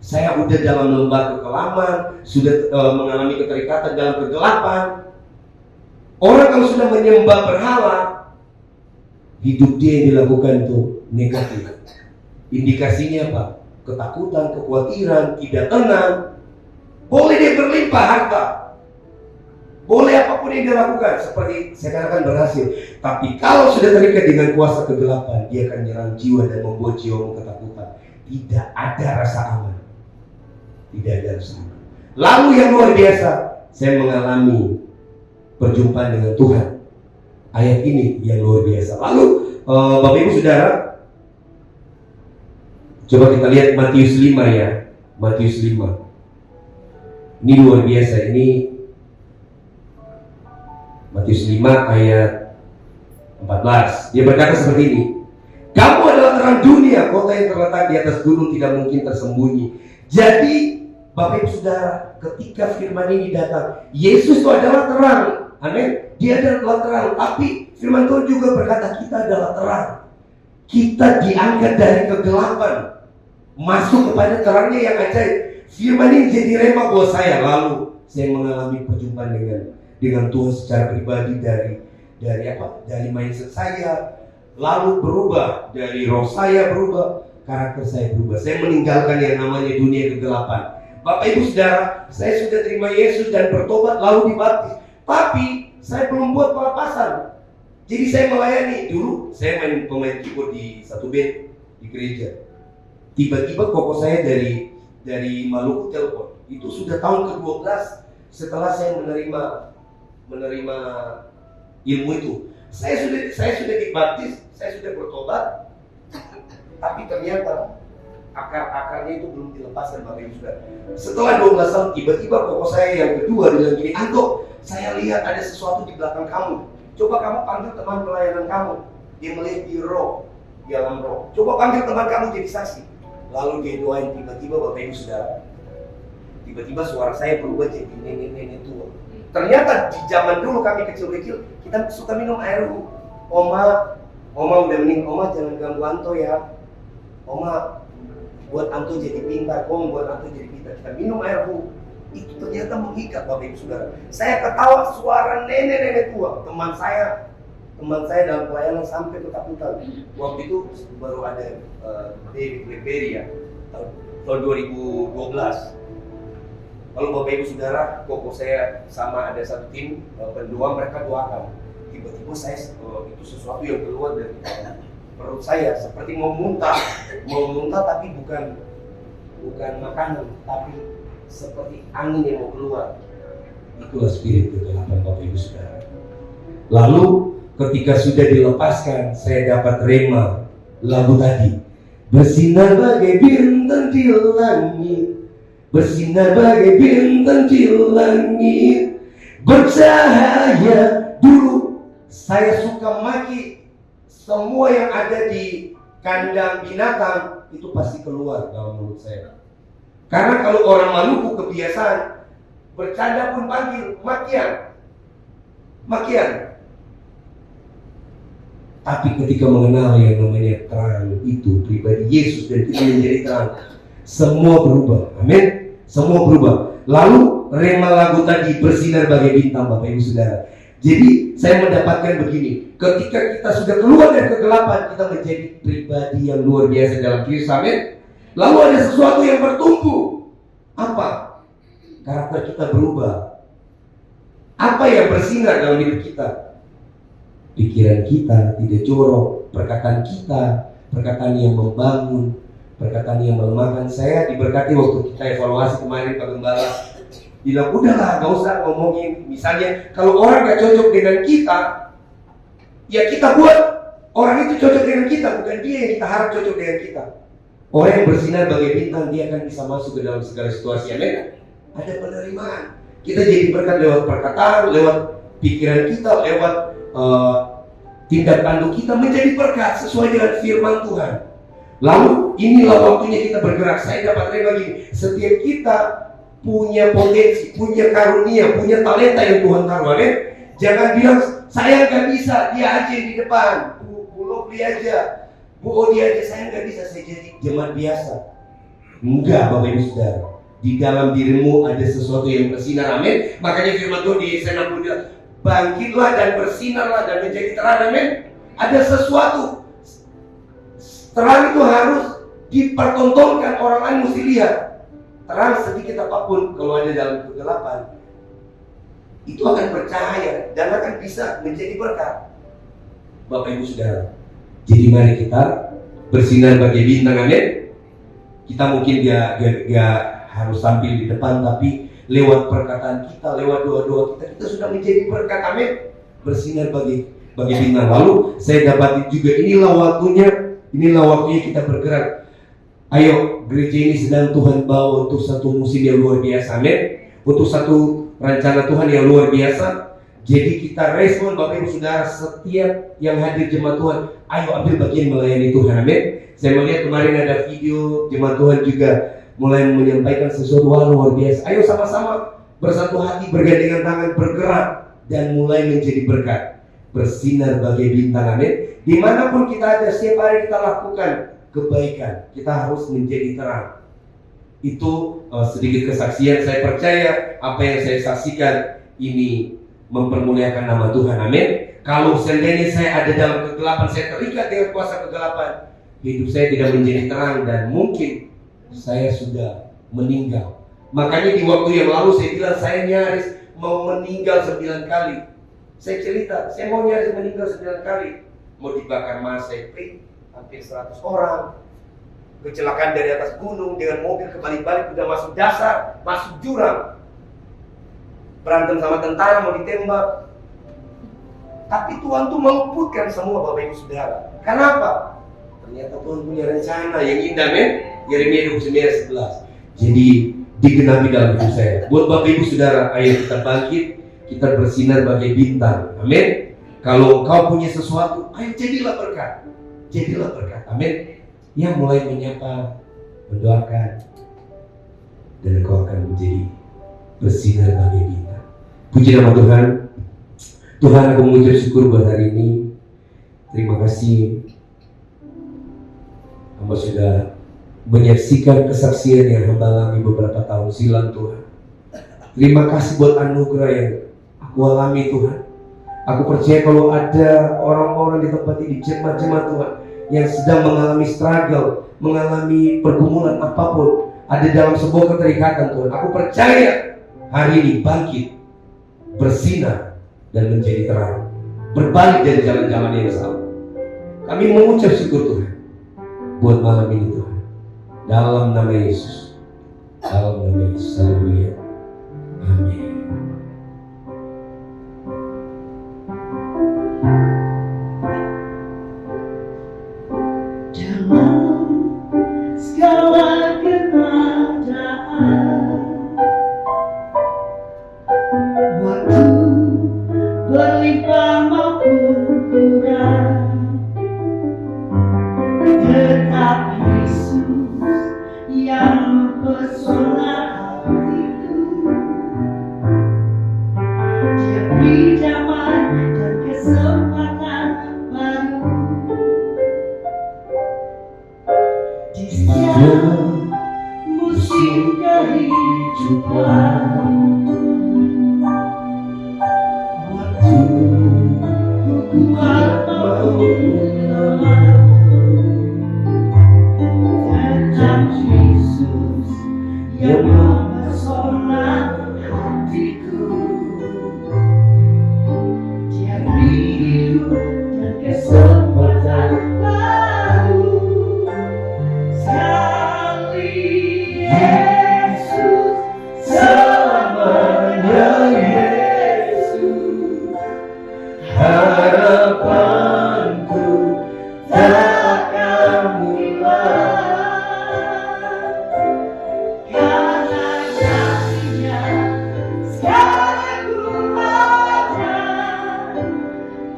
Saya udah dalam lembah kekelaman, sudah mengalami keterikatan dalam kegelapan. Orang kalau sudah menyembah berhala, hidup dia yang dilakukan itu negatif. Indikasinya apa? Ketakutan, kekhawatiran, tidak tenang. Boleh dia berlimpah harta, boleh apapun yang dia lakukan, seperti saya katakan berhasil. Tapi kalau sudah terikat dengan kuasa kegelapan, dia akan menyerang jiwa dan membuat jiwamu ketakutan. Tidak ada rasa aman. Tidak ada rasa aman. Lalu yang luar biasa, saya mengalami perjumpaan dengan Tuhan. Ayat ini yang luar biasa. Lalu Bapak Ibu Saudara, coba kita lihat Matius 5 ya. Matius 5. Ini luar biasa. Ini Matius 5 ayat 14. Dia berkata seperti ini. Kamu adalah terang dunia, kota yang terletak di atas gunung tidak mungkin tersembunyi. Jadi Bapak Ibu Saudara, ketika firman ini datang, Yesus itu adalah terang. Amin. Dia adalah terang. Tapi firman Tuhan juga berkata kita adalah terang. Kita diangkat dari kegelapan masuk kepada terangnya yang ajaib. Firman ini jadi rema buat saya. Lalu saya mengalami perjumpaan dengan Tuhan secara pribadi dari mindset saya, lalu berubah, dari roh saya berubah, karakter saya berubah. Saya meninggalkan yang namanya dunia kegelapan. Bapak Ibu Saudara, saya sudah terima Yesus dan bertobat lalu dibaptis. Tapi saya belum buat pelepasan. Jadi saya melayani. Dulu saya pemain keyboard di satu band di gereja. Tiba-tiba koko saya dari Maluku telepon. Itu sudah tahun ke-12 setelah saya menerima ilmu itu. Saya sudah dibaptis, saya sudah bertobat. Tapi ternyata akar-akarnya itu belum dilepaskan Bapak Ibu Saudara. Setelah 12 tahun tiba-tiba koko saya yang kedua bilang gini, "Anto, saya lihat ada sesuatu di belakang kamu. Coba kamu panggil teman pelayanan kamu." Dia melihat di dalam roh. Coba panggil teman kamu jadi saksi. Lalu dia doain, tiba-tiba Bapak Ibu Saudara, tiba-tiba suara saya berubah jadi nenek-nenek tua. Ternyata di zaman dulu kami kecil-kecil, kita suka minum air hu. Oma udah meninggal, Oma jangan ganggu Anto ya. Oma buat Anto jadi pintar, buat Anto jadi pintar. Kita minum air hu. Itu ternyata mengikat Bapak Ibu Saudara. Saya ketawa suara nenek-nenek tua. Teman saya dalam pelayanan sampai ketakutan. Waktu itu baru ada BlackBerry ya, tahun 2012. Lalu Bapak Ibu Saudara, koko saya sama ada satu tim pendoa, mereka doakan. Tiba-tiba saya itu sesuatu yang keluar dari perut saya seperti mau muntah tapi bukan makanan, tapi seperti angin yang mau keluar. Itulah spirit kegelapan Bapak Ibu Saudara. Lalu ketika sudah dilepaskan, saya dapat rema lagu tadi. Bersinar bagai bintang di langit, bersinar bagai bintang di langit, bercahaya. Dulu saya suka maki semua yang ada di kandang binatang, itu pasti keluar dalam mulut saya. Karena kalau orang Maluku kebiasaan bercanda pun panggil makian. Tapi ketika mengenal yang namanya terang itu pribadi Yesus dan kita menjadi terang, semua berubah. Amin. Semua berubah. Lalu rema lagu tadi bersinar bagai bintang Bapak Ibu Saudara. Jadi saya mendapatkan begini, ketika kita sudah keluar dari kegelapan, kita menjadi pribadi yang luar biasa dalam Kristus. Amin. Lalu ada sesuatu yang bertumbuh. Apa? Karakter kita berubah. Apa yang bersinar dalam hidup kita? Pikiran kita tidak jorok, perkataan kita, perkataan yang membangun, perkataan yang melemahkan. Saya diberkati waktu kita evaluasi kemarin Pak Gembala bilang, udahlah gak usah ngomongin. Misalnya kalau orang gak cocok dengan kita, ya kita buat orang itu cocok dengan kita, bukan dia yang kita harap cocok dengan kita. Orang yang bersinar bagai bintang, dia akan bisa masuk ke dalam segala situasi. Amin. Ada penerimaan. Kita jadi berkat lewat perkataan, lewat pikiran kita, lewat tindak tanduk kita menjadi berkat sesuai dengan firman Tuhan. Lalu inilah waktunya kita bergerak. Saya dapat rema gini, setiap kita punya potensi, punya karunia, punya talenta yang Tuhan taruh. Amin. Jangan bilang saya nggak bisa, dia aja di depan, Bu dia aja, Bu dia aja, saya nggak bisa, saya jadi jemaat biasa. Enggak, Bapak Ibu Saudara. Di dalam dirimu ada sesuatu yang bersinar. Amin. Makanya firman Tuhan di Yesaya 60 bilang, bangkitlah dan bersinarlah dan menjadi terang. Amin. Ada sesuatu. Terang itu harus dipertontonkan, orang lain mesti lihat. Terang sedikit apapun kalau ada dalam kegelapan, itu akan bercahaya dan akan bisa menjadi berkat. Bapak Ibu Saudara, jadi mari kita bersinar bagai bintang. Amin. Kita mungkin gak harus tampil di depan, tapi lewat perkataan kita, lewat doa-doa kita sudah menjadi berkat. Amin. Bersinar bagi bintang. Lalu saya dapat juga inilah waktunya kita bergerak. Ayo, gereja ini sedang Tuhan bawa untuk satu musim yang luar biasa. Amin. Untuk satu rencana Tuhan yang luar biasa. Jadi kita respon Bapak Ibu Saudara, setiap yang hadir jemaat Tuhan, ayo ambil bagian melayani Tuhan. Amin. Saya melihat kemarin ada video jemaat Tuhan juga mulai menyampaikan sesuatu hal luar biasa. Ayo sama-sama bersatu hati, bergandengan tangan, bergerak dan mulai menjadi berkat. Bersinar bagai bintang. Amin. Dimanapun kita ada, setiap hari kita lakukan kebaikan, kita harus menjadi terang. Itu sedikit kesaksian. Saya percaya apa yang saya saksikan ini mempermuliakan nama Tuhan. Amin. Kalau seandainya saya ada dalam kegelapan, saya terikat dengan kuasa kegelapan, hidup saya tidak menjadi terang dan mungkin saya sudah meninggal. Makanya di waktu yang lalu saya bilang saya nyaris mau meninggal 9 kali. Saya cerita, saya mau nyaris meninggal 9 kali. Mau dibakar masa, hampir 100 orang. Kecelakaan dari atas gunung dengan mobil kebalik-balik, udah masuk dasar, masuk jurang. Berantem sama tentara, mau ditembak. Tapi Tuhan tuh meluputkan semua Bapak Ibu Saudara. Kenapa? Ternyata Tuhan punya rencana yang indah, men. Yeremia 29:11. Jadi digenapi dalam hidup saya. Buat Bapak Ibu Saudara, ayo kita bangkit, kita bersinar bagai bintang. Amin. Kalau engkau punya sesuatu, ayo jadilah berkat. Jadilah berkat. Amin. Yang mulai menyapa, mendoakan, dan engkau akan menjadi bersinar bagai bintang. Puji nama Tuhan. Tuhan, aku mengucap syukur buat hari ini. Terima kasih hamba sudah menyaksikan kesaksian yang hamba alami beberapa tahun silam, Tuhan. Terima kasih buat anugerah yang aku alami, Tuhan. Aku percaya kalau ada orang-orang di tempat ini, jemaat-jemaat Tuhan, yang sedang mengalami struggle, mengalami pergumulan apapun, ada dalam sebuah keterikatan Tuhan. Aku percaya hari ini bangkit, bersinar, dan menjadi terang, berbalik dari jalan-jalan yang salah. Kami mengucap syukur Tuhan buat malam ini Tuhan, dalam nama Yesus, dalam nama Yesus. Haleluya, amin. Segala keadaan, waktu berlimpah maupun kurang, tetap Yesus yang mempesona hatiku. Dia beri zaman dan kesempatan baru di setiap musim kehidupan. Waktu ku kuat maupun lemah, tetap Yesus yang mempesona hatiku. Dia beri hidup dan kesempatan baru. Sekali Yesus, selamanya Yesus. Harapanku takkan hilang, karena kasih-Nya sekarang ku ada.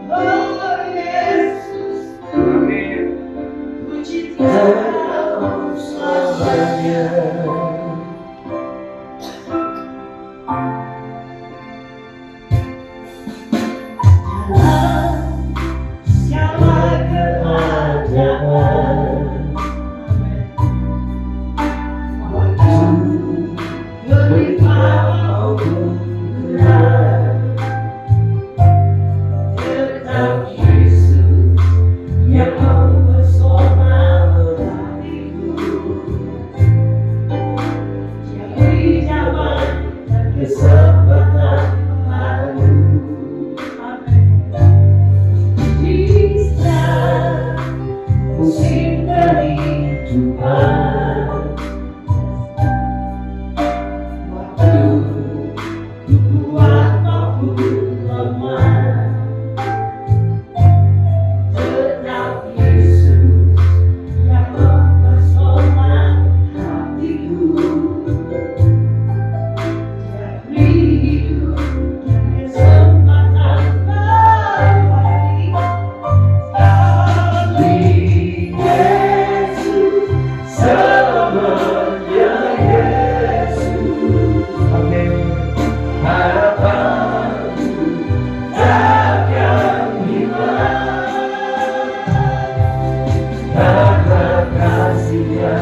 Oh Yesus, ku cinta-Mu selamanya. Dalam segala keadaan, waktu berlimpah maupun kurang, tetap Yesus yang mempesona hatiku. Dia beri zaman dan kesempatan baru. Di setiap musim kehidupan, waktu ku kuat maupun lemah, tetap Yesus yang mempesona hatiku. Dia beri hidup dan kesempatan baru. Sekali Yesus, selamanya Yesus. Amin. Harapanku takkan hilang, karena kasih-Nya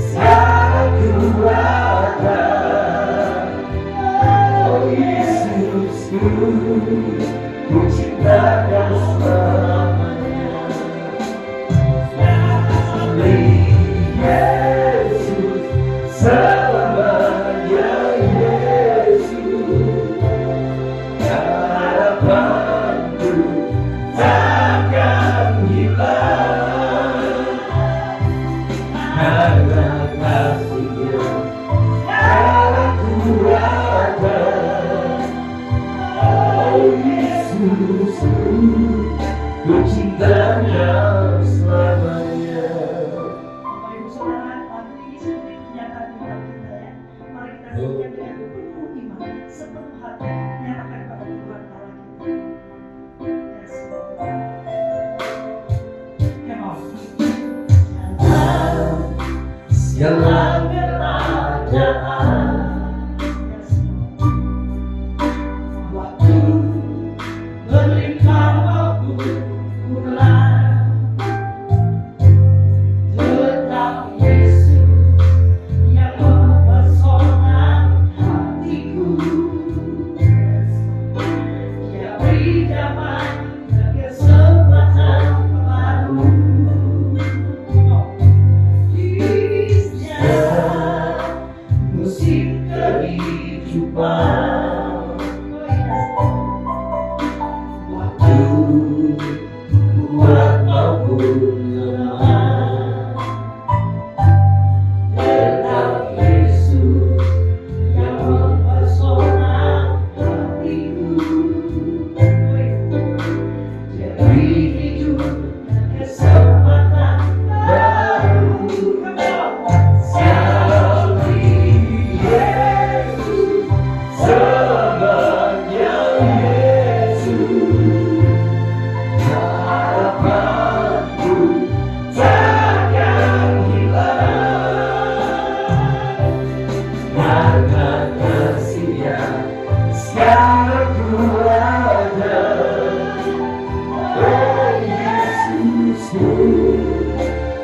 sekarang ku ada. Oh Yesus, ku cinta Kau selamanya. Sekali Yesus, selamanya Yesus. Harapanku takkan hilang, karena kasih-Nya sekarang ku ada. Oh Yesus, ku cinta-Nya selamanya. Bapak Ibu Saudara, lagu ini seperti kenyataan iman kita ya. Mari kita setia dengan penuh iman, sepenuh hati menyerahkan pada Tuhan Allah kita. Yes, Lord. Come on. Dalam segala keadaan, yes, Lord. Waktu berlimpah maupun kurang, tetap Yesus yang mempesona hatiku. Dia beri zaman dan kesempatan baru. Di setiap Tetap Yesus yang mempesona hatiku. Jadi hidup kesempatan baru. Sekali Yesus, selamanya Yesus. Harapanku takkan hilang, karena kasih-Nya sekarang ku ada. Oh Yesusku,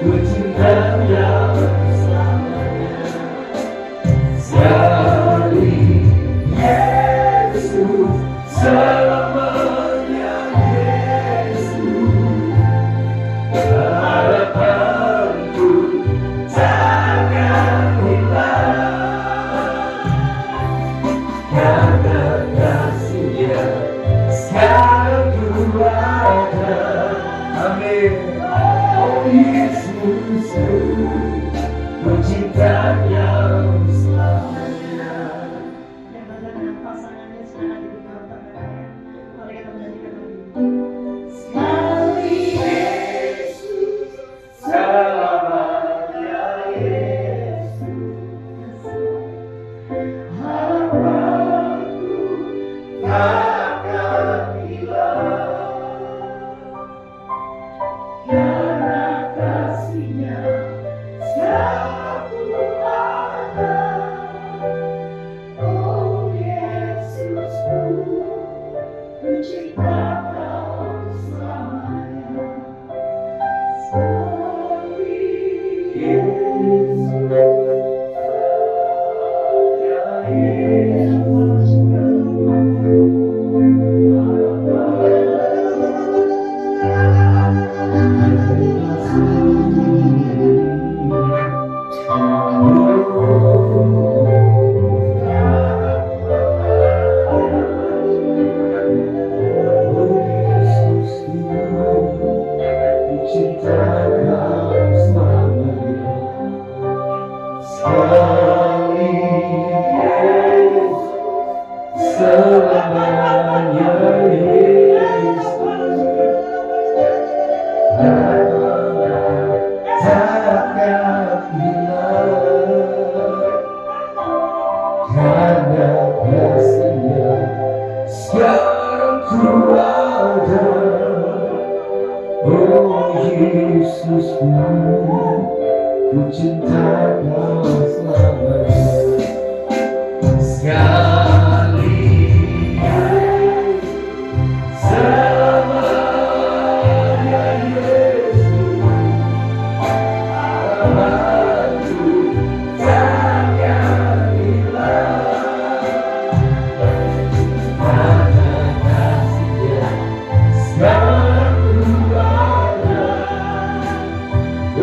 ku cinta Yang selamanya. Sekali Yesus, selamanya Yesus. Harapanku takkan hilang, karena kasih-Nya sekarang ku ada. Amin. Oh Yesusku, ku cinta Yang selamanya. Yang dengan pasangannya sedang ada di dalam tangan. Mari kita menyanyikan lagi. Sekali Yesus, selamanya Yesus. Harapanku takkan hilang, karena kasih-Nya sekarang ku ada. Oh Yesusku, ku cinta Kau selamanya. Sekali Yesus, selamanya takkan hilang, karena kasih-Nya sekarang ku ada. Oh Yesusku, ku cinta Kau selamanya. Sekali selamanya Yesus. Harapanku takkan hilang, karena kasih-Nya sekarang ku ada.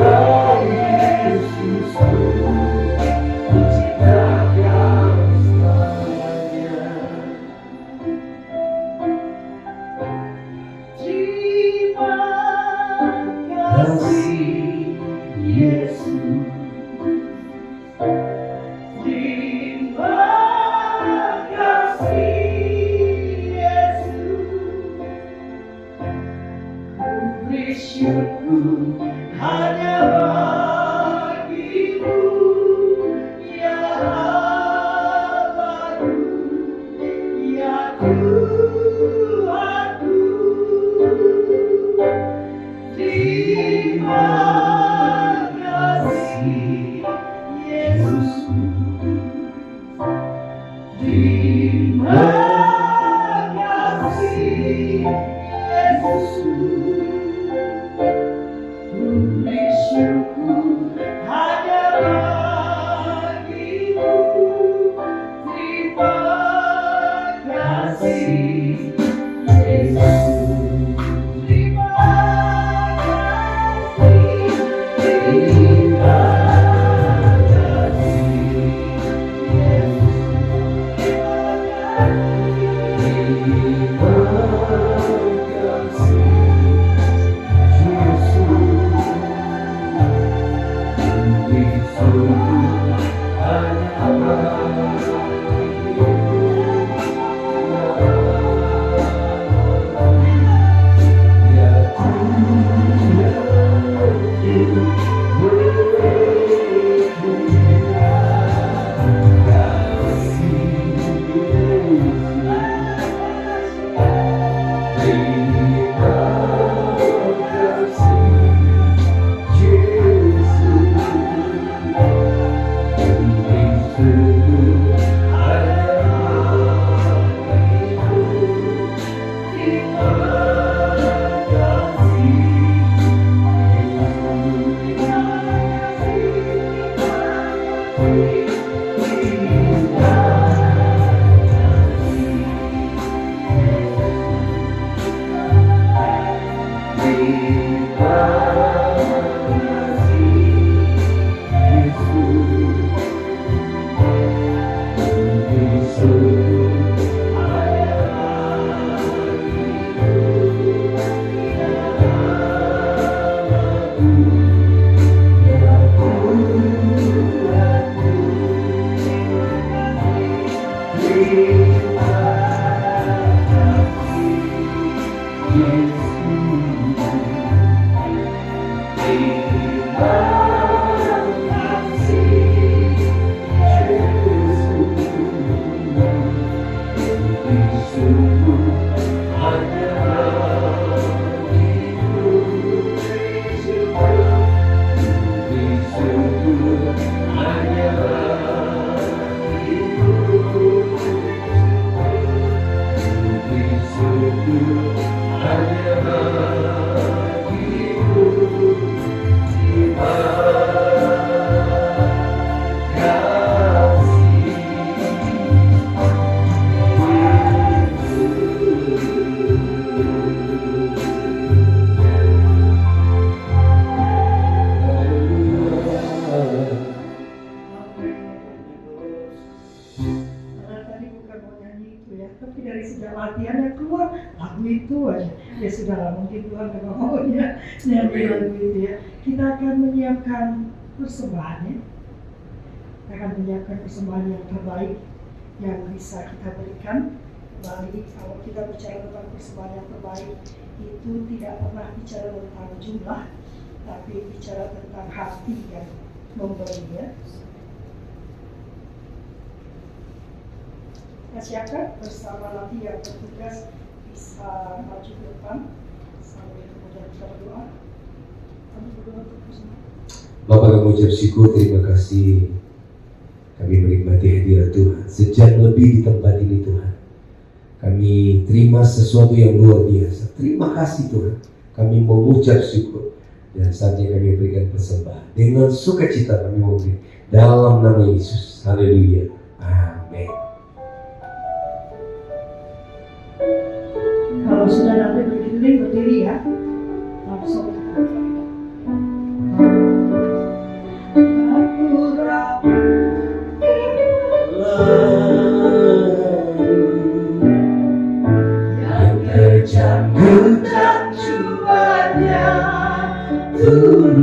Oh Yesusku, ku cinta Kau selamanya. Terima kasih Yesus, terima kasih Yesus. Ku bersyukur hanya bagi-Mu, ya Allahku, ya Tuhanku. Terima kasih Yesus, terima kasih Yesus. Ku bersyukur hanya bagi-Mu. Terima kasih Yesus. Terima kasih, terima kasih Yesus. Terima kasih. Tapi dari sejak latihan yang keluar lagu itu aja. Ya sudah, mungkin Tuhan memang maunya nyanyi lagu itu ya. Kita akan menyiapkan persembahan ya. Kita akan menyiapkan persembahan yang terbaik yang bisa kita berikan. Kembali kalau kita bicara tentang persembahan yang terbaik itu tidak pernah bicara tentang jumlah, tapi bicara tentang hati yang memberi ya. Kita siapkan bersama nanti yang bertugas bisa maju ke depan sambil kemudian kita berdoa. Kami berdoa untuk bersama. Bapak kami ucap syukur, terima kasih kami menikmati hadirat Tuhan sejam lebih di tempat ini Tuhan. Kami terima sesuatu yang luar biasa. Terima kasih Tuhan. Kami mengucap syukur dan saatnya kami berikan persembahan dengan sukacita kami memberi dalam nama Yesus. Haleluya. Amin. Kalau sudah nanti berdiri ya, langsung. Yang terjangkau dan cobanya turun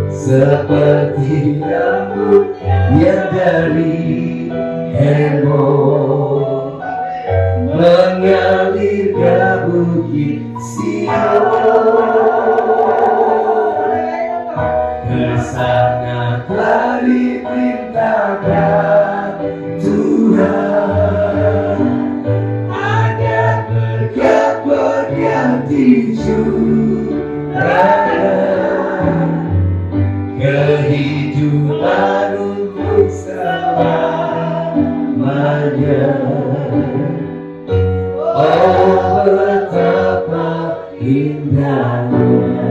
seperti rambut yang dari Hermon mengalir ke bukit Sion. Kesana telah diperintahkan Tuhan agar berkat berganti curahkan kehidupan untuk selamanya. Oh, betapa indahnya.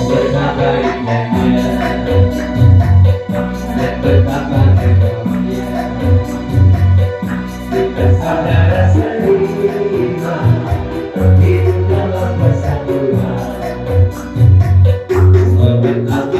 Betapa indahnya dan betapa indahnya. Saudara serima hidup dalam persatuan. Betapa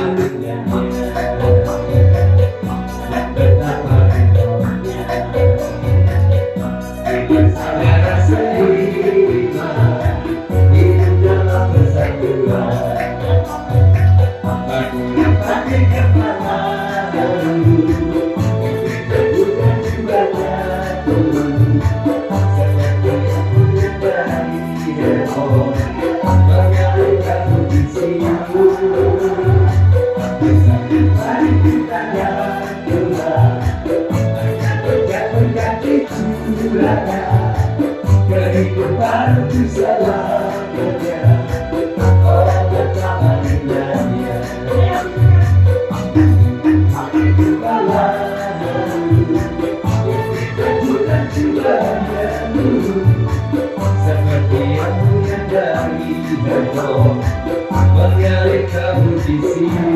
mengalir kabut di sini.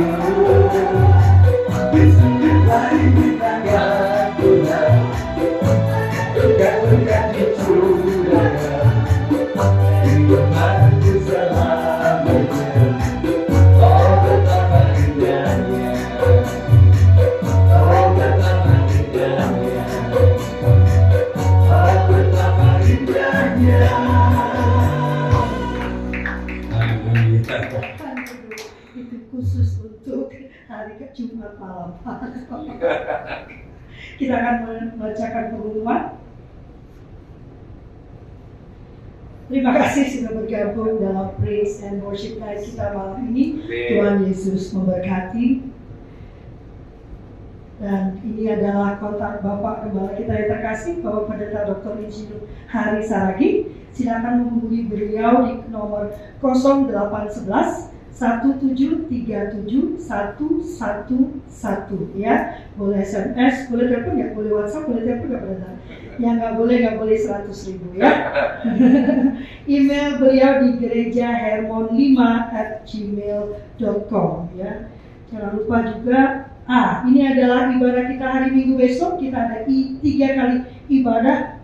Lari bintang gantungan, berkat-berkat di surga, hidupku selamanya. Oh betapa indahnya, oh betapa indahnya, oh betapa indahnya. Itu khusus untuk hari Jumat malam. Kita akan membacakan pengumuman. Terima kasih sudah bergabung dalam Praise and Worship Night kita malam ini. Tuhan Yesus memberkati. Dan ini adalah kontak Bapak Gembala kita yang terkasih, Bapak Pendeta Dr. Insinyur Hari Saragi. Silakan menghubungi beliau di nomor 0811 1737 111 ya. Boleh SMS, boleh telepon ya, boleh WhatsApp, boleh telepon ya Pendeta. Yang nggak boleh 100.000 ya. Email beliau di gerejahermon5@gmail.com ya. Jangan lupa juga, ini adalah ibadah kita hari Minggu besok. Kita ada 3 kali ibadah.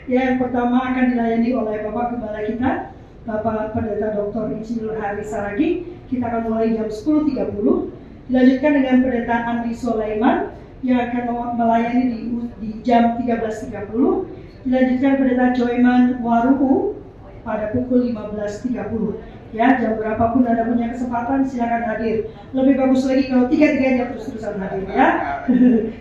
Yang pertama akan dilayani oleh Bapak Gembala kita, Bapak Pendeta Dr. Insinyur Hari Saragi. Kita akan mulai jam 10.30. Dilanjutkan dengan Pendeta Andi Sulaiman yang akan melayani di jam 13.30. Dilanjutkan Pendeta Joyman Waruhu pada pukul 15.30. Ya, jam berapapun Anda punya kesempatan silakan hadir. Lebih bagus lagi kalau 3-3 terus-terusan hadir ya.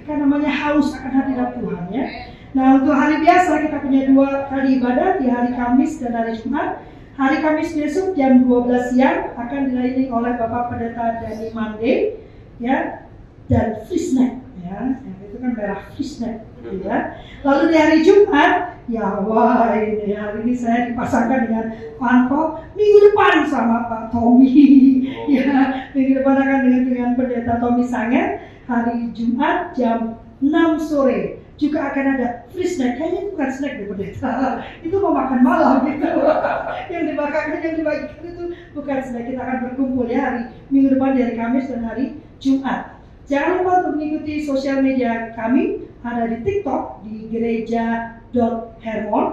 Karena namanya haus akan hadirat Tuhan ya. Nah, untuk hari biasa kita punya 2 kali ibadah di hari Kamis dan hari Jumat. Hari Kamis besok jam 12 siang akan dilayani oleh Bapak Pendeta Dani Mande ya, dan Fishnet ya. Yang itu kan merah Fishnet gitu ya. Lalu di hari Jumat ya, wah ini hari ini saya dipasangkan dengan Panto. Minggu depan sama Pak Tommy ya. Minggu depan akan dengan Pendeta Tommy Sanger. Hari Jumat jam 6 sore juga akan ada free snack. Kayaknya bukan snack deh Pendeta, itu mau makan malam gitu. yang dibagikan itu bukan snack. Kita akan berkumpul ya hari minggu depan di hari Kamis dan hari Jumat. Jangan lupa untuk mengikuti sosial media kami. Ada di TikTok di gereja.hermon,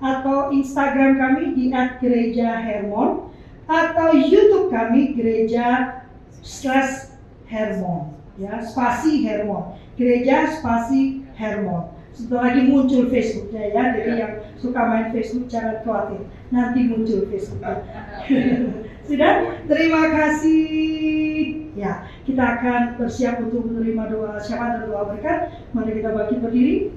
atau Instagram kami di @gerejahermon, atau YouTube kami gereja/hermon ya, spasi Hermon, gereja spasi Hermon. Sebentar lagi muncul Facebooknya ya, jadi yang suka main Facebook jangan khawatir, nanti muncul Facebooknya. Sudah? Terima kasih. Ya, kita akan bersiap untuk menerima doa syafaat dan doa berkat. Mari kita bangkit berdiri.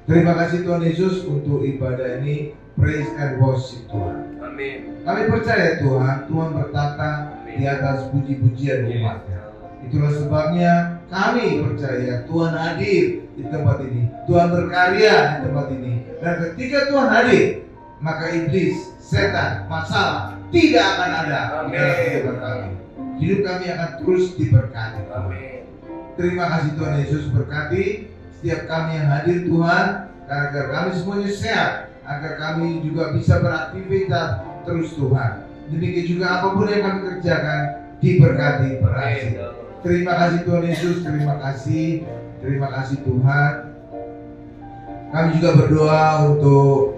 Terima kasih Tuhan Yesus untuk ibadah ini. Praise and worship Tuhan. Amin. Kami percaya Tuhan, Tuhan bertata di atas puji-pujian umatnya. Itulah sebabnya kami percaya Tuhan hadir di tempat ini, Tuhan berkarya di tempat ini. Dan ketika Tuhan hadir, maka iblis, setan, masalah tidak akan ada di dalam kehidupan kami. Hidup kami akan terus diberkati. Amin. Terima kasih Tuhan Yesus, berkati setiap kami yang hadir Tuhan, agar kami semuanya sehat, agar kami juga bisa beraktivitas terus Tuhan. Demikian juga apapun yang kami kerjakan diberkati, berhasil. Terima kasih Tuhan Yesus, terima kasih Tuhan. Kami juga berdoa untuk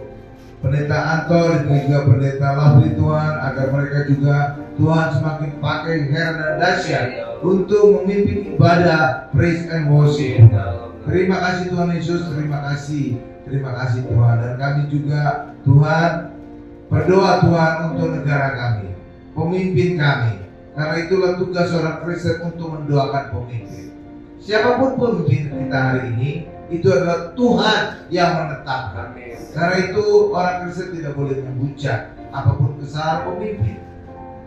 Pendeta Anton dan juga Pendeta Lovely Tuhan, agar mereka juga Tuhan semakin pakai heran dan dahsyat untuk memimpin ibadah praise and worship. Terima kasih Tuhan Yesus, terima kasih Tuhan. Dan kami juga Tuhan berdoa Tuhan untuk negara kami, pemimpin kami. Karena itulah tugas seorang Kristen untuk mendoakan pemimpin. Siapapun pemimpin kita hari ini, itu adalah Tuhan yang menetapkan. Karena itu orang Kristen tidak boleh menghujat apapun kesalahan pemimpin.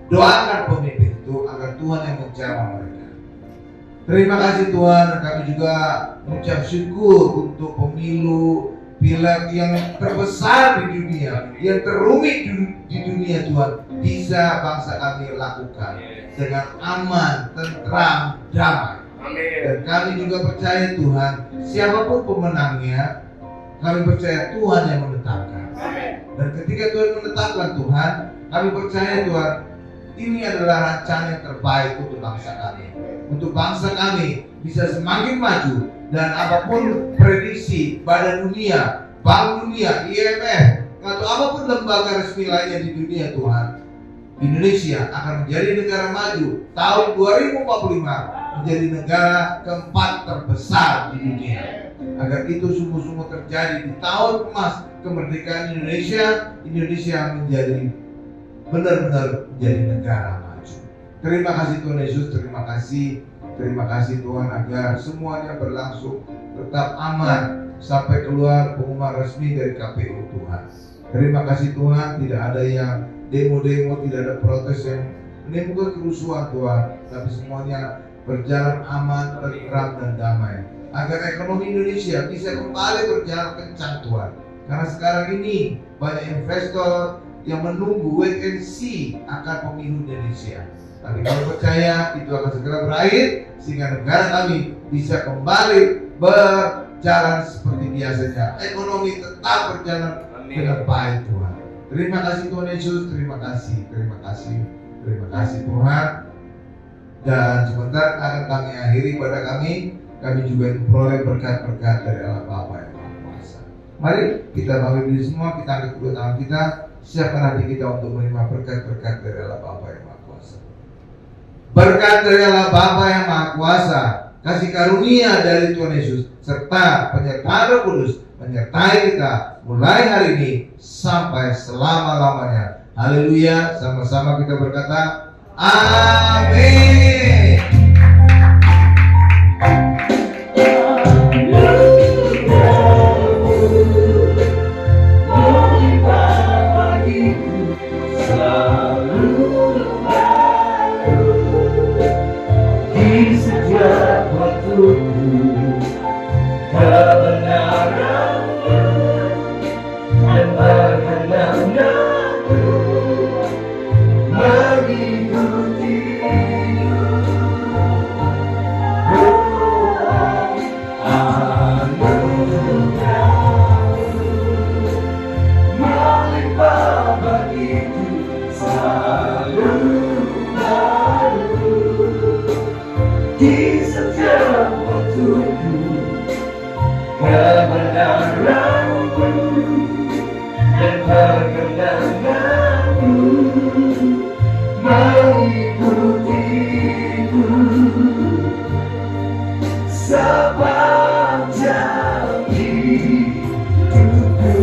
Doakan pemimpin itu agar Tuhan yang menjamah mereka. Terima kasih Tuhan. Kami juga mengucap syukur untuk pemilu pileg yang terbesar di dunia, yang terumit di dunia Tuhan, bisa bangsa kami lakukan dengan aman, tentram, damai. Dan kami juga percaya Tuhan, siapapun pemenangnya, kami percaya Tuhan yang menetapkan. Dan ketika Tuhan menetapkan Tuhan, kami percaya Tuhan, ini adalah rancangan yang terbaik untuk bangsa kami. Untuk bangsa kami bisa semakin maju. Dan apapun prediksi Badan Dunia, Bank Dunia, IMF, atau apapun lembaga resmi lainnya di dunia Tuhan, Indonesia akan menjadi negara maju tahun 2045, menjadi negara keempat terbesar di dunia. Agar itu sungguh-sungguh terjadi di tahun emas kemerdekaan Indonesia, Indonesia menjadi benar-benar menjadi negara maju. Terima kasih Tuhan Yesus, terima kasih Tuhan, agar semuanya berlangsung tetap aman sampai keluar pengumuman resmi dari KPU Tuhan. Terima kasih Tuhan, tidak ada yang demo-demo, tidak ada protes yang menimbulkan kerusuhan Tuhan, tapi semuanya berjalan aman, tentram dan damai. Agar ekonomi Indonesia bisa kembali berjalan kencang Tuhan. Karena sekarang ini banyak investor yang menunggu wait and see akan pemilu Indonesia. Tapi kami percaya itu akan segera berakhir sehingga negara kami bisa kembali berjalan seperti biasanya. Ekonomi tetap berjalan dengan baik Tuhan. Terima kasih Tuhan Yesus, terima kasih Tuhan. Dan sebentar akan kami akhiri pada kami juga memperoleh berkat-berkat dari Allah Bapa yang Maha Kuasa. Mari kita bangkit diri semua, kita angkat kedua tangan kita, siapkan hati kita untuk menerima berkat-berkat dari Allah Bapa yang Maha Kuasa. Berkat dari Allah Bapa yang Maha Kuasa, kasih karunia dari Tuhan Yesus, serta penyertaan Roh Kudus menyertai kita mulai hari ini sampai selama-lamanya. Haleluya, sama-sama kita berkata, amin. Sepanjang hidupku